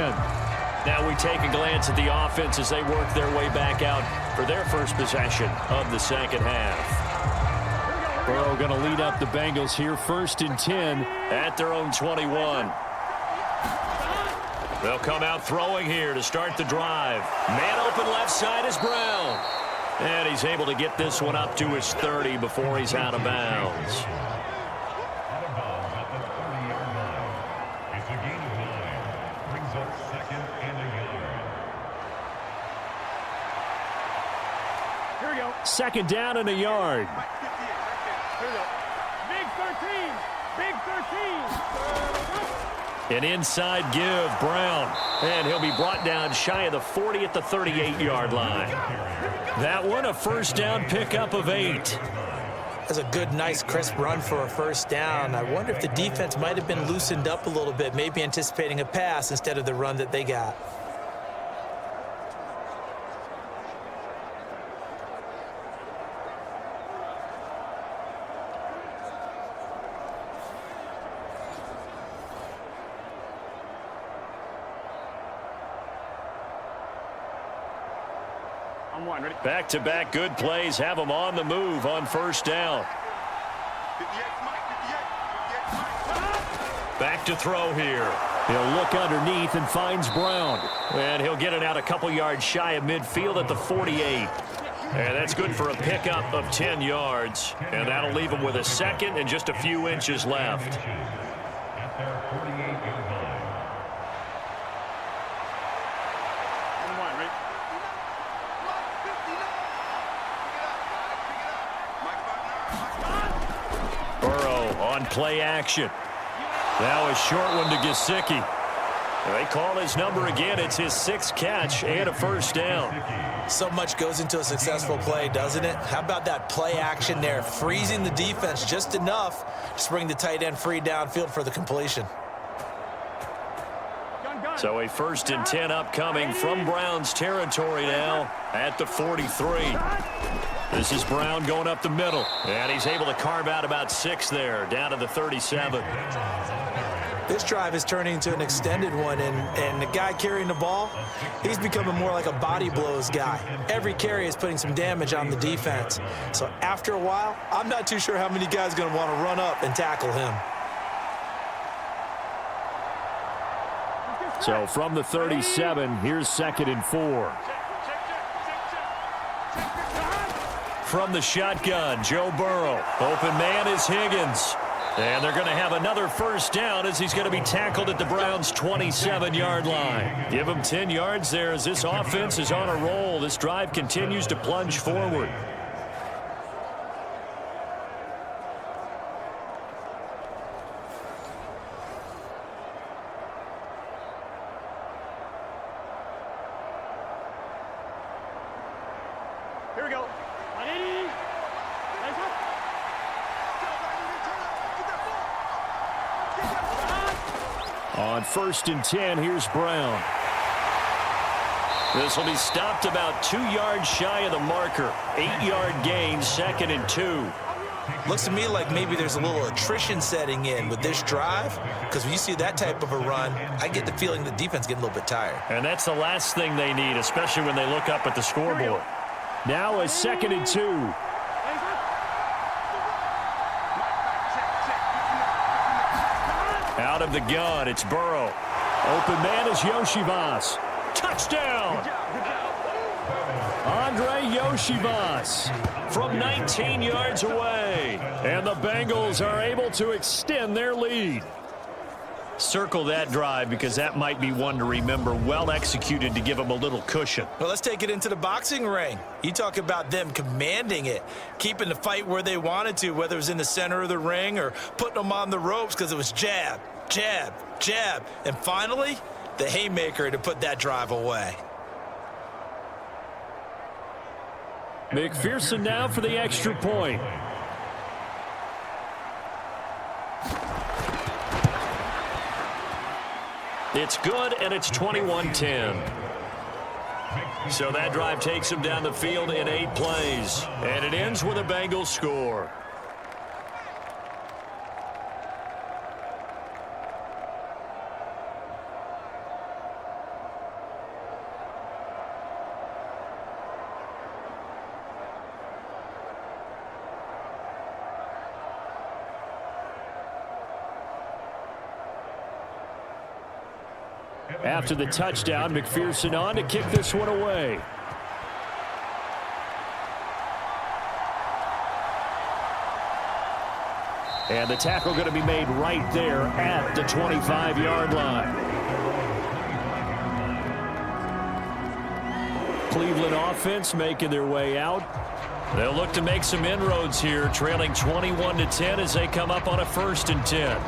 Now we take a glance at the offense as they work their way back out for their first possession of the second half. Burrow going to lead up the Bengals here, 1st and 10 at their own 21. They'll come out throwing here to start the drive. Man open left side is Brown. And he's able to get this one up to his 30 before he's out of bounds. Second down and a yard. Big 13. Big 13. An inside give, Brown. And he'll be brought down shy of the 40 at the 38-yard line. That one, a first down pickup of 8. That's a good, nice, crisp run for a first down. I wonder if the defense might have been loosened up a little bit, maybe anticipating a pass instead of the run that they got. Back-to-back good plays have them on the move on first down. Back to throw here. He'll look underneath and finds Brown. And he'll get it out a couple yards shy of midfield at the 48. And that's good for a pickup of 10 yards. And that'll leave him with a second and just a few inches left. On play action. Now a short one to Gesicki. They call his number again. It's his 6th catch and a first down. So much goes into a successful play, doesn't it? How about that play action there? Freezing the defense just enough to bring the tight end free downfield for the completion. So a 1st and 10 upcoming from Browns territory now at the 43. This is Brown going up the middle. And he's able to carve out about 6 there, down to the 37. This drive is turning into an extended one, and the guy carrying the ball, he's becoming more like a body blows guy. Every carry is putting some damage on the defense. So after a while, I'm not too sure how many guys are going to want to run up and tackle him. So from the 37, here's 2nd and 4. From the shotgun, Joe Burrow. Open man is Higgins. And they're going to have another first down as he's going to be tackled at the Browns' 27-yard line. Give him 10 yards there as this offense is on a roll. This drive continues to plunge forward. Here we go. 180. Nice up. On 1st and 10, here's Brown. This will be stopped about 2 yards shy of the marker. 8-yard gain, 2nd and 2. Looks to me like maybe there's a little attrition setting in with this drive, because when you see that type of a run, I get the feeling the defense getting a little bit tired. And that's the last thing they need, especially when they look up at the scoreboard. Now a 2nd and 2. Out of the gun, it's Burrow. Open man is Yoshivas. Touchdown! Andre Yoshivas From 19 yards away. And the Bengals are able to extend their lead. Circle that drive because that might be one to remember. Well executed to give them a little cushion. Well, let's take it into the boxing ring. You talk about them commanding it, keeping the fight where they wanted to, whether it was in the center of the ring or putting them on the ropes because it was jab, jab, jab. And finally, the haymaker to put that drive away. McPherson now for the extra point. It's good, and it's 21-10. So that drive takes him down the field in 8 plays. And it ends with a Bengals score. After the touchdown, McPherson on to kick this one away. And the tackle going to be made right there at the 25-yard line. Cleveland offense making their way out. They'll look to make some inroads here, trailing 21-10 as they come up on a 1st and 10.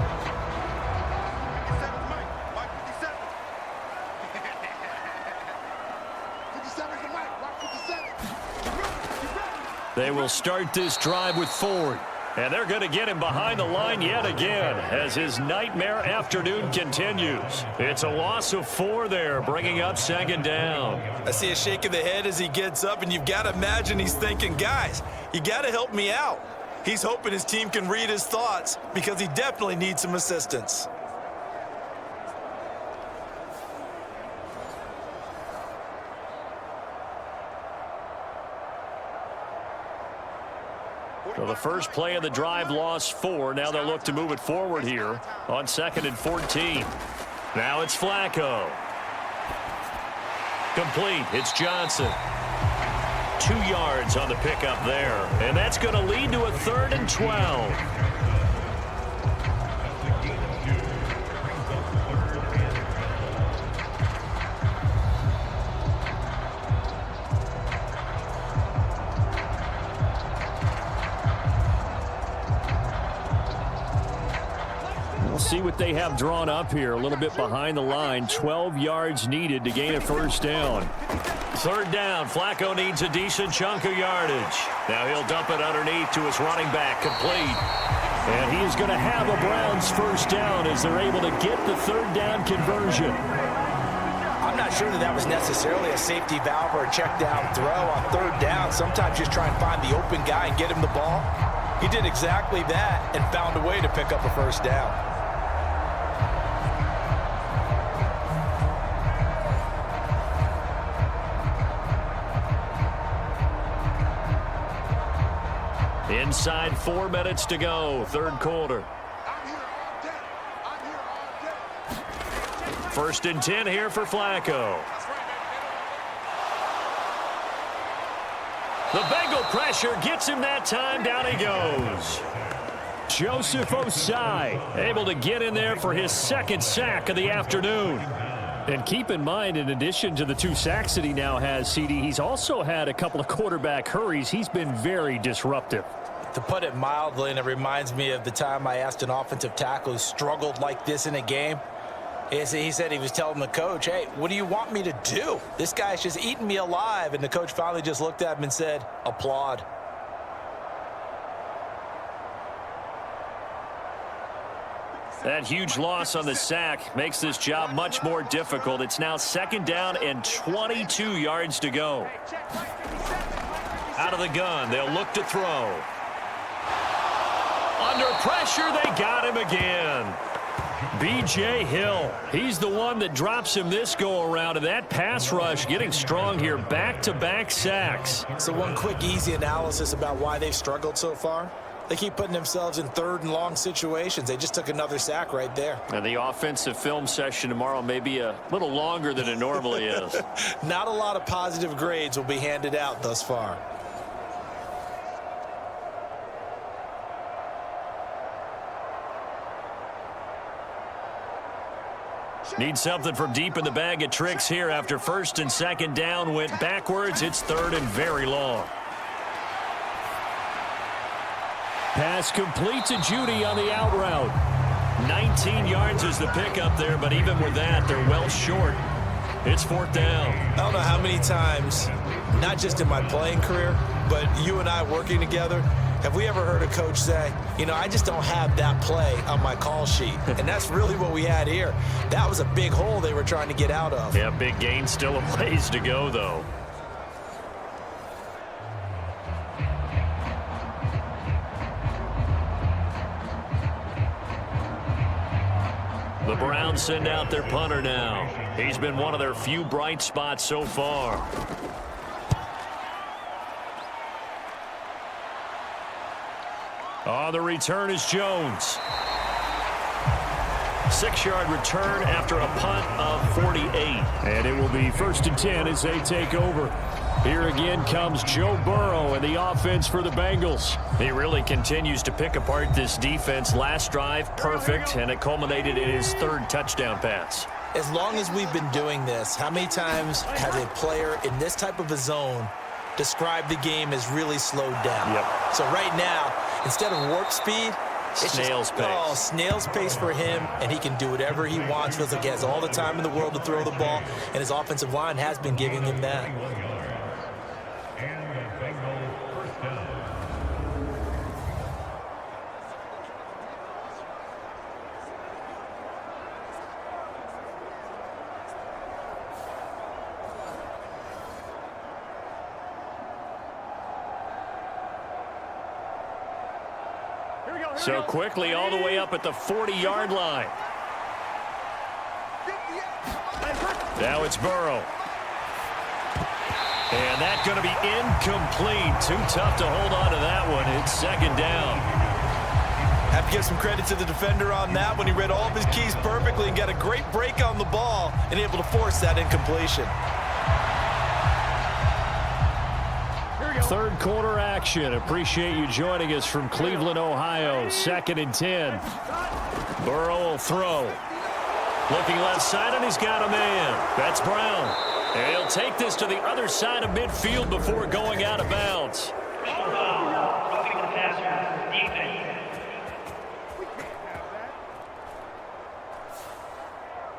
They will start this drive with Ford. And they're going to get him behind the line yet again as his nightmare afternoon continues. It's a loss of 4 there, bringing up 2nd down. I see a shake of the head as he gets up, and you've got to imagine he's thinking, guys, you got to help me out. He's hoping his team can read his thoughts because he definitely needs some assistance. So the first play of the drive lost 4. Now they'll look to move it forward here on 2nd and 14. Now it's Flacco. Complete. It's Johnson. 2 yards on the pickup there. And that's going to lead to a 3rd and 12. See what they have drawn up here. A little bit behind the line. 12 yards needed to gain a 1st down. 3rd down. Flacco needs a decent chunk of yardage. Now he'll dump it underneath to his running back. Complete. And he is going to have a Browns 1st down as they're able to get the 3rd down conversion. I'm not sure that was necessarily a safety valve or a check down throw on 3rd down. Sometimes just try and find the open guy and get him the ball. He did exactly that and found a way to pick up a 1st down. Inside 4 minutes to go, 3rd quarter. 1st and 10 here for Flacco. The Bengal pressure gets him that time. Down he goes. Joseph Osai able to get in there for his 2nd sack of the afternoon. And keep in mind, in addition to the 2 sacks that he now has, CD, he's also had a couple of quarterback hurries. He's been very disruptive. To put it mildly, and it reminds me of the time I asked an offensive tackle who struggled like this in a game. He said he was telling the coach, hey, what do you want me to do? This guy's just eating me alive. And the coach finally just looked at him and said, applaud. That huge loss on the sack makes this job much more difficult. It's now 2nd down and 22 yards to go. Out of the gun, they'll look to throw. Under pressure, they got him again. B.J. Hill, he's the one that drops him this go-around, and that pass rush getting strong here, back-to-back sacks. So one quick, easy analysis about why they've struggled so far. They keep putting themselves in 3rd and long situations. They just took another sack right there. And the offensive film session tomorrow may be a little longer than it normally is. Not a lot of positive grades will be handed out thus far. Need something from deep in the bag of tricks here after 1st and 2nd down went backwards. It's 3rd and very long. Pass complete to Judy on the out route. 19 yards is the pickup there, but even with that, they're well short. It's 4th down. I don't know how many times, not just in my playing career, but you and I working together, have we ever heard a coach say, you know, I just don't have that play on my call sheet? And that's really what we had here. That was a big hole they were trying to get out of. Yeah, big gain, still a ways to go, though. The Browns send out their punter now. He's been one of their few bright spots so far. On the return is Jones. 6-yard return after a punt of 48. And it will be 1st and 10 as they take over. Here again comes Joe Burrow and the offense for the Bengals. He really continues to pick apart this defense. Last drive, perfect, and it culminated in his 3rd touchdown pass. As long as we've been doing this, how many times has a player in this type of a zone described the game as really slowed down? Yep. So right now, instead of warp speed, it's snail's pace. Oh, snail's pace for him, and he can do whatever he wants. Feels like he has all the time in the world to throw the ball, and his offensive line has been giving him that. So quickly all the way up at the 40-yard line. Now it's Burrow. And that's going to be incomplete. Too tough to hold on to that one. It's 2nd down. Have to give some credit to the defender on that when he read all of his keys perfectly and got a great break on the ball and able to force that incompletion. 3rd quarter action. Appreciate you joining us from Cleveland, Ohio. 2nd and 10. Burrow will throw. Looking left side, and he's got a man. That's Brown. And he'll take this to the other side of midfield before going out of bounds.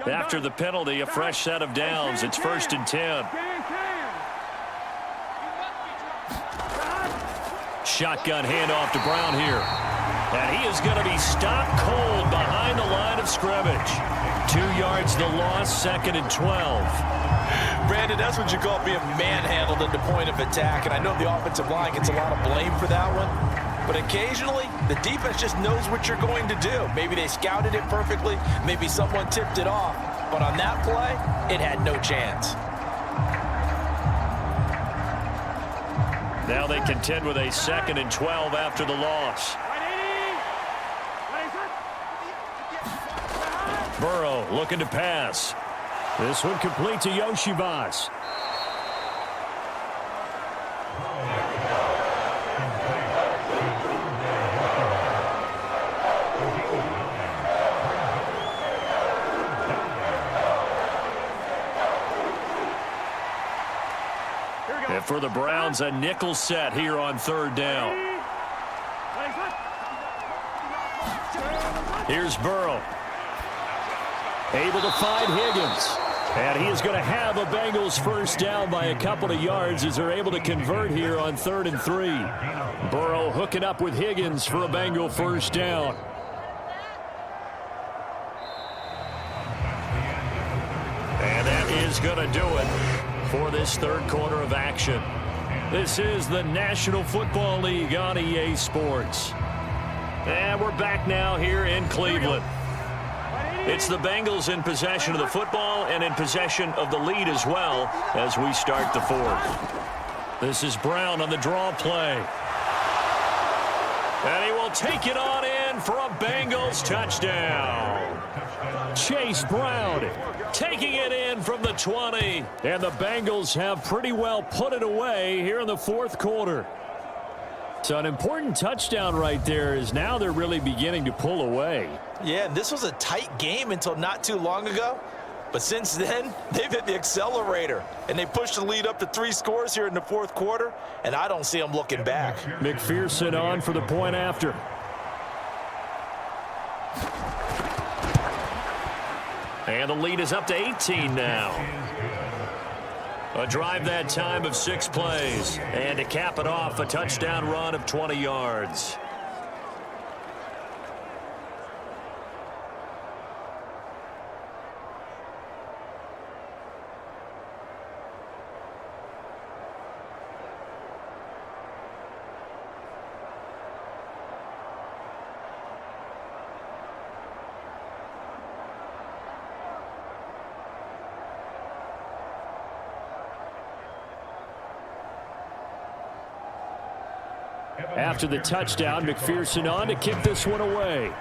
After the penalty, a fresh set of downs. It's 1st and 10. Shotgun handoff to Brown here. And he is going to be stopped cold behind the line of scrimmage. 2 yards the loss, 2nd and 12. Brandon, that's what you call being manhandled at the point of attack. And I know the offensive line gets a lot of blame for that one. But occasionally, the defense just knows what you're going to do. Maybe they scouted it perfectly. Maybe someone tipped it off. But on that play, it had no chance. Now they contend with a 2nd and 12 after the loss. Burrow looking to pass. This one complete to Yoshibas. And for the Browns, a nickel set here on 3rd down. Here's Burrow. Able to find Higgins. And he is going to have a Bengals 1st down by a couple of yards as they're able to convert here on 3rd and 3. Burrow hooking up with Higgins for a Bengal 1st down. And that is going to do it for this 3rd quarter of action. This is the National Football League on EA Sports. And we're back now here in Cleveland. It's the Bengals in possession of the football and in possession of the lead as well as we start the 4th. This is Brown on the draw play. And he will take it on in for a Bengals touchdown. Chase Brown taking it in from the 20. And the Bengals have pretty well put it away here in the 4th quarter. So an important touchdown right there is now they're really beginning to pull away. Yeah, and this was a tight game until not too long ago. But since then, they've hit the accelerator. And they pushed the lead up to 3 scores here in the 4th quarter. And I don't see them looking back. McPherson on for the point after. And the lead is up to 18 now. A drive that time of 6 plays. And to cap it off, a touchdown run of 20 yards. After the touchdown, McPherson on to kick this one away.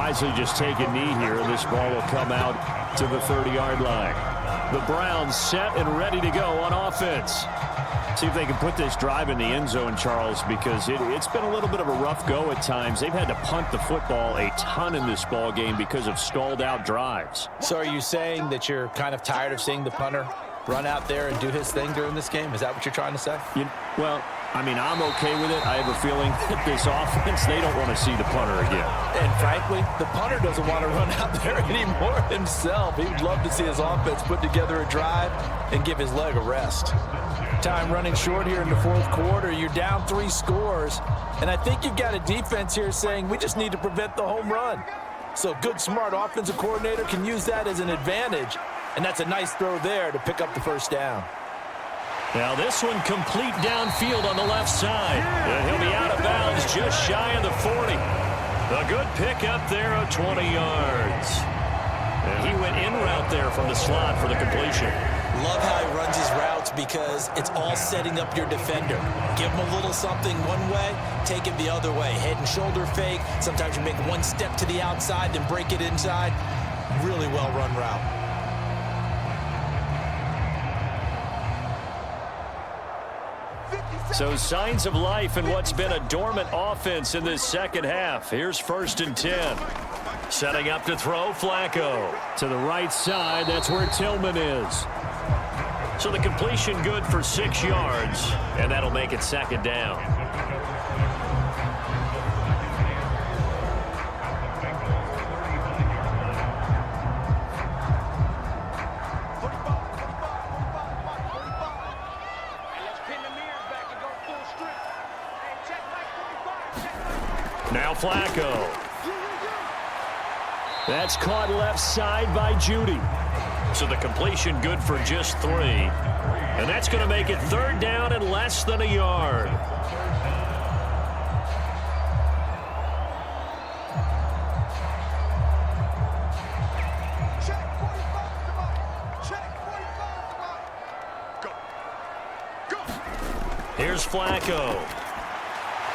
wisely just take a knee here. This ball will come out to the 30-yard line. The Browns set and ready to go on offense. See if they can put this drive in the end zone, Charles, because it's been a little bit of a rough go at times. They've had to punt the football a ton in this ball game because of stalled out drives. So are you saying that you're kind of tired of seeing the punter run out there and do his thing during this game? Is that what you're trying to say? Well, I mean, I'm okay with it. I have a feeling that this offense, they don't want to see the punter again. And frankly, the punter doesn't want to run out there anymore himself. He'd love to see his offense put together a drive and give his leg a rest. Time running short here in the fourth quarter. You're down 3 scores. And I think you've got a defense here saying we just need to prevent the home run. So good, smart offensive coordinator can use that as an advantage. And that's a nice throw there to pick up the first down. Now this one complete downfield on the left side. And he'll be out of bounds just shy of the 40. A good pickup there of 20 yards. And he went in route there from the slot for the completion. Love how he runs his routes because it's all setting up your defender. Give him a little something one way, take it the other way. Head and shoulder fake. Sometimes you make one step to the outside, then break it inside. Really well run route. So signs of life in what's been a dormant offense in this second half. Here's 1st and 10. Setting up to throw, Flacco. To the right side, that's where Tillman is. So the completion good for 6 yards, and that'll make it 2nd down. Now Flacco. That's caught left side by Judy. So the completion good for just 3. And that's going to make it 3rd down and less than a yard. Here's Flacco.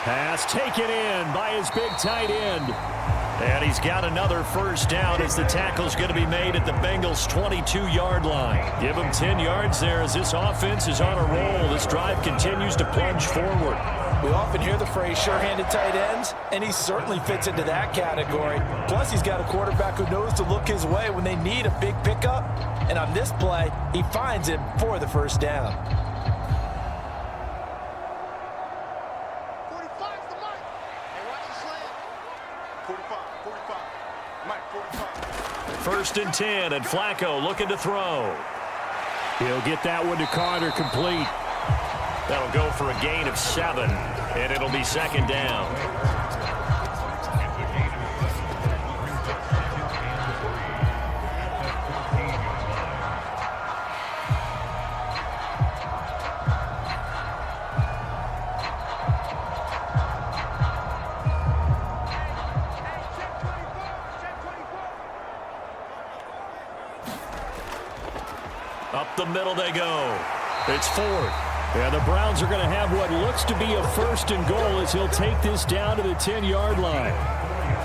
Pass taken in by his big tight end. And he's got another first down as the tackle's going to be made at the Bengals' 22-yard line. Give him 10 yards there as this offense is on a roll. This drive continues to plunge forward. We often hear the phrase sure-handed tight ends, and he certainly fits into that category. Plus, he's got a quarterback who knows to look his way when they need a big pickup. And on this play, he finds him for the first down. 45's the mic. Hey, watch the slant. 45. Mike, 45. 1st and 10, and Flacco looking to throw. He'll get that one to Carter complete. That'll go for a gain of 7, and it'll be 2nd down. Up the middle they go. It's 4th. Yeah, the Browns are going to have what looks to be a 1st and goal as he'll take this down to the 10-yard line.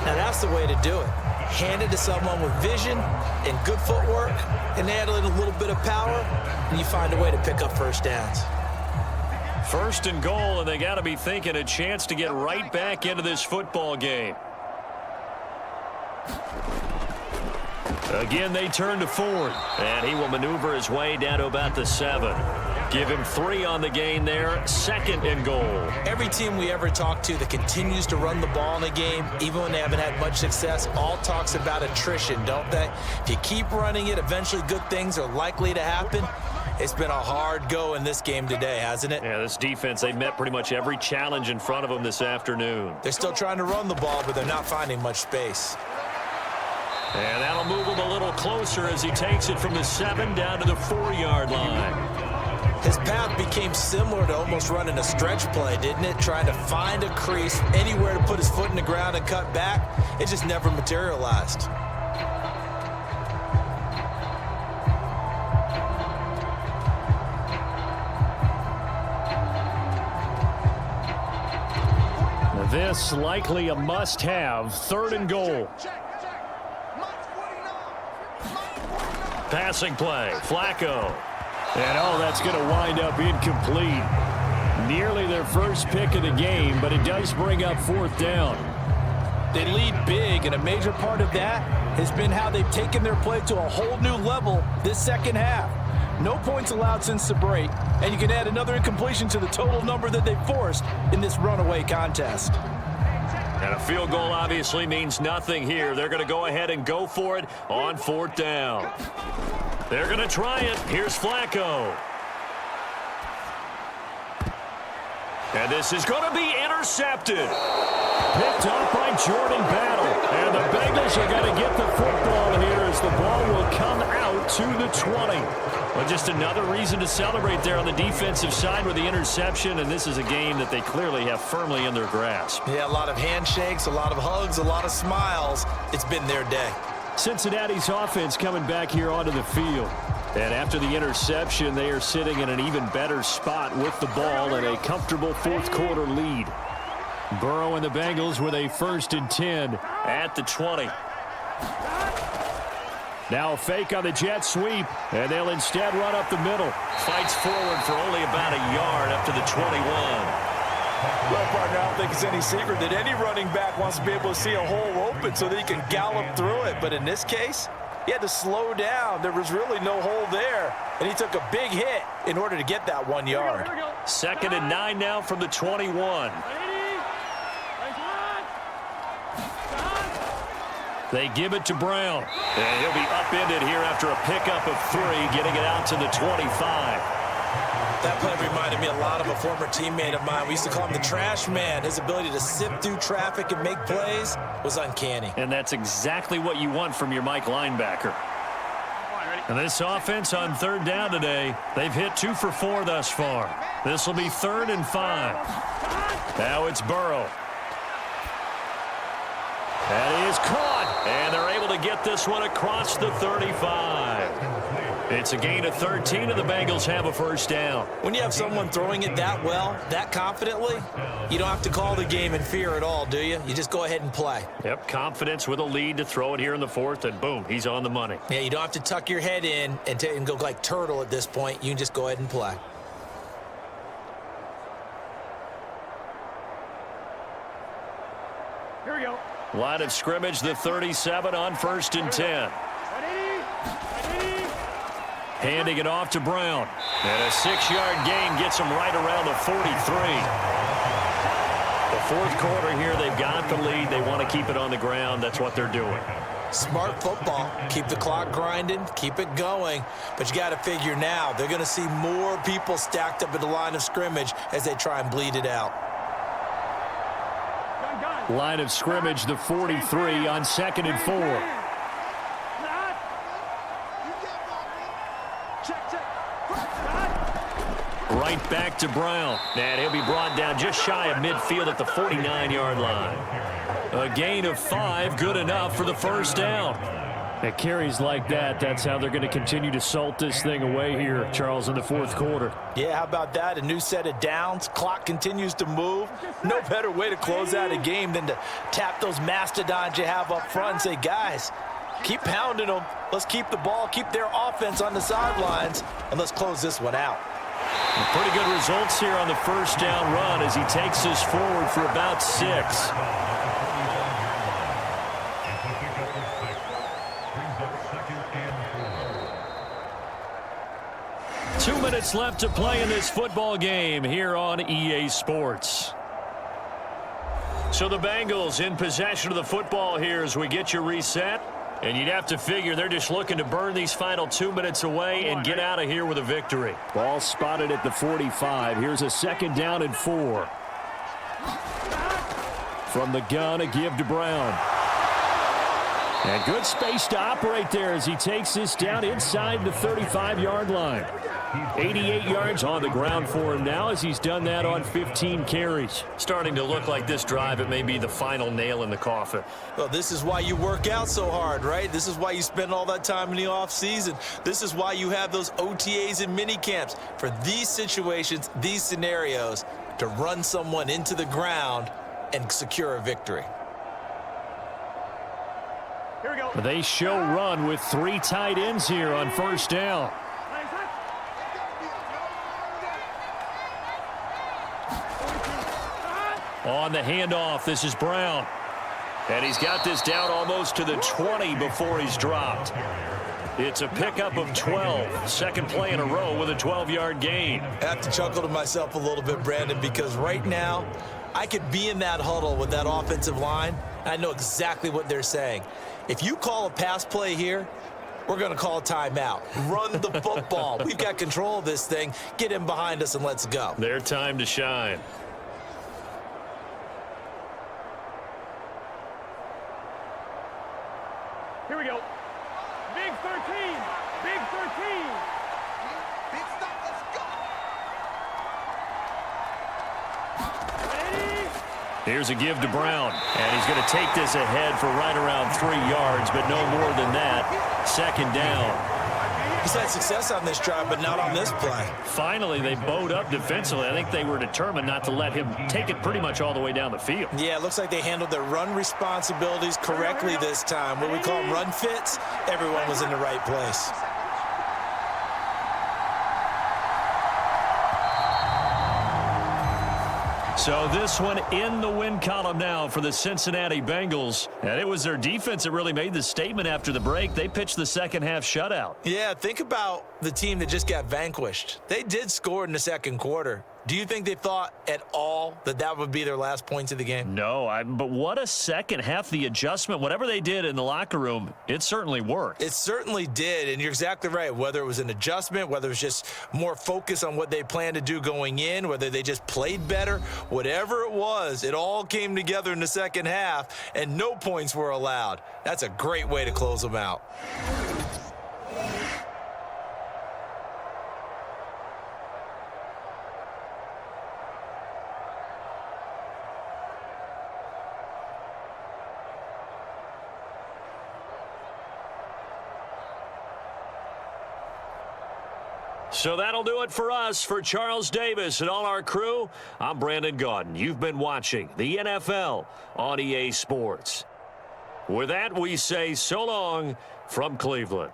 Now that's the way to do it. Hand it to someone with vision and good footwork and add in a little bit of power, and you find a way to pick up first downs. 1st and goal, and they got to be thinking a chance to get right back into this football game. Again, they turn to Ford, and he will maneuver his way down to about the 7. Give him 3 on the gain there, 2nd and goal. Every team we ever talk to that continues to run the ball in a game, even when they haven't had much success, all talks about attrition, don't they? If you keep running it, eventually good things are likely to happen. It's been a hard go in this game today, hasn't it? Yeah, this defense, they met pretty much every challenge in front of them this afternoon. They're still trying to run the ball, but they're not finding much space. And that'll move him a little closer as he takes it from the 7 down to the 4-yard line. His path became similar to almost running a stretch play, didn't it? Trying to find a crease, anywhere to put his foot in the ground and cut back. It just never materialized. This likely a must-have, 3rd and goal. passing play. Flacco. And that's going to wind up incomplete. Nearly their first pick of the game, but it does bring up fourth down. They lead big, and a major part of that has been how they've taken their play to a whole new level this second half. No points allowed since the break, and you can add another incompletion to the total number that they forced in this runaway contest. And a field goal obviously means nothing here. They're going to go ahead and go for it on fourth down. They're going to try it. Here's Flacco. And this is going to be intercepted. Picked off by Jordan Battle. And the Bengals are going to get the football here as the ball will come out to the 20. Well, just another reason to celebrate there on the defensive side with the interception, and this is a game that they clearly have firmly in their grasp. Yeah, a lot of handshakes, a lot of hugs, a lot of smiles. It's been their day. Cincinnati's offense coming back here onto the field. And after the interception, they are sitting in an even better spot with the ball and a comfortable fourth quarter lead. Burrow and the Bengals with a 1st and 10 at the 20. Now a fake on the jet sweep, and they'll instead run up the middle. Fights forward for only about a yard up to the 21. Well, partner, I don't think it's any secret that any running back wants to be able to see a hole open so that he can gallop through it. But in this case, he had to slow down. There was really no hole there, and he took a big hit in order to get that 1 yard. 2nd and 9 now from the 21. They give it to Brown. And he'll be upended here after a pickup of 3, getting it out to the 25. That play reminded me a lot of a former teammate of mine. We used to call him the trash man. His ability to sift through traffic and make plays was uncanny. And that's exactly what you want from your Mike linebacker. And this offense on 3rd down today, they've hit 2 for 4 thus far. This will be 3rd and 5. Now it's Burrow. And he is caught, and they're able to get this one across the 35. It's a gain of 13, and the Bengals have a 1st down. When you have someone throwing it that well, that confidently, you don't have to call the game in fear at all, do you? You just go ahead and play. Yep, confidence with a lead to throw it here in the 4th, and boom, he's on the money. Yeah, you don't have to tuck your head in and go like turtle at this point. You can just go ahead and play. Here we go. Line of scrimmage, the 37 on 1st and 10. Handing it off to Brown. And a 6-yard gain gets him right around the 43. The 4th quarter here, they've got the lead. They want to keep it on the ground. That's what they're doing. Smart football. Keep the clock grinding. Keep it going. But you got to figure now, they're going to see more people stacked up at the line of scrimmage as they try and bleed it out. Line of scrimmage, the 43 on 2nd and 4. Right back to Brown. And he'll be brought down just shy of midfield at the 49-yard line. A gain of 5, good enough for the 1st down. At carries like that, that's how they're going to continue to salt this thing away here, Charles, in the 4th quarter. Yeah, how about that? A new set of downs. Clock continues to move. No better way to close out a game than to tap those mastodons you have up front and say, guys, keep pounding them. Let's keep the ball, keep their offense on the sidelines, and let's close this one out. Pretty good results here on the 1st down run as he takes us forward for about 6. 2 minutes left to play in this football game here on EA Sports. So the Bengals in possession of the football here as we get you reset. And you'd have to figure they're just looking to burn these final 2 minutes away and get out of here with a victory. Ball spotted at the 45. Here's a 2nd down and 4. From the gun, a give to Brown. And good space to operate there as he takes this down inside the 35-yard line. 88 yards on the ground for him now as he's done that on 15 carries. Starting to look like this drive, it may be the final nail in the coffin. Well, this is why you work out so hard, right? This is why you spend all that time in the offseason. This is why you have those OTAs and mini camps for these situations, these scenarios, to run someone into the ground and secure a victory. Here we go. They show run with 3 tight ends here on first down. On the handoff, this is Brown. And he's got this down almost to the 20 before he's dropped. It's a pickup of 12. Second play in a row with a 12-yard gain. I have to chuckle to myself a little bit, Brandon, because right now I could be in that huddle with that offensive line, and I know exactly what they're saying. If you call a pass play here, we're going to call a timeout. Run the football. We've got control of this thing. Get in behind us and let's go. Their time to shine. Here we go. Big 13. Big 13. Big stop, let's go. Ready? Here's a give to Brown. And he's going to take this ahead for right around 3 yards, but no more than that. Second down. He's had success on this drive, but not on this play. Finally, they bowed up defensively. I think they were determined not to let him take it pretty much all the way down the field. Yeah, it looks like they handled their run responsibilities correctly this time. What we call them run fits, everyone was in the right place. So this one in the win column now for the Cincinnati Bengals. And it was their defense that really made the statement after the break. They pitched the second half shutout. Yeah, think about the team that just got vanquished. They did score in the second quarter. Do you think they thought at all that that would be their last points of the game? No, but what a second half. The adjustment, whatever they did in the locker room, it certainly worked. It certainly did, and you're exactly right. Whether it was an adjustment, whether it was just more focus on what they planned to do going in, whether they just played better, whatever it was, it all came together in the second half, and no points were allowed. That's a great way to close them out. So that'll do it for us. For Charles Davis and all our crew, I'm Brandon Gaudin. You've been watching the NFL on EA Sports. With that, we say so long from Cleveland.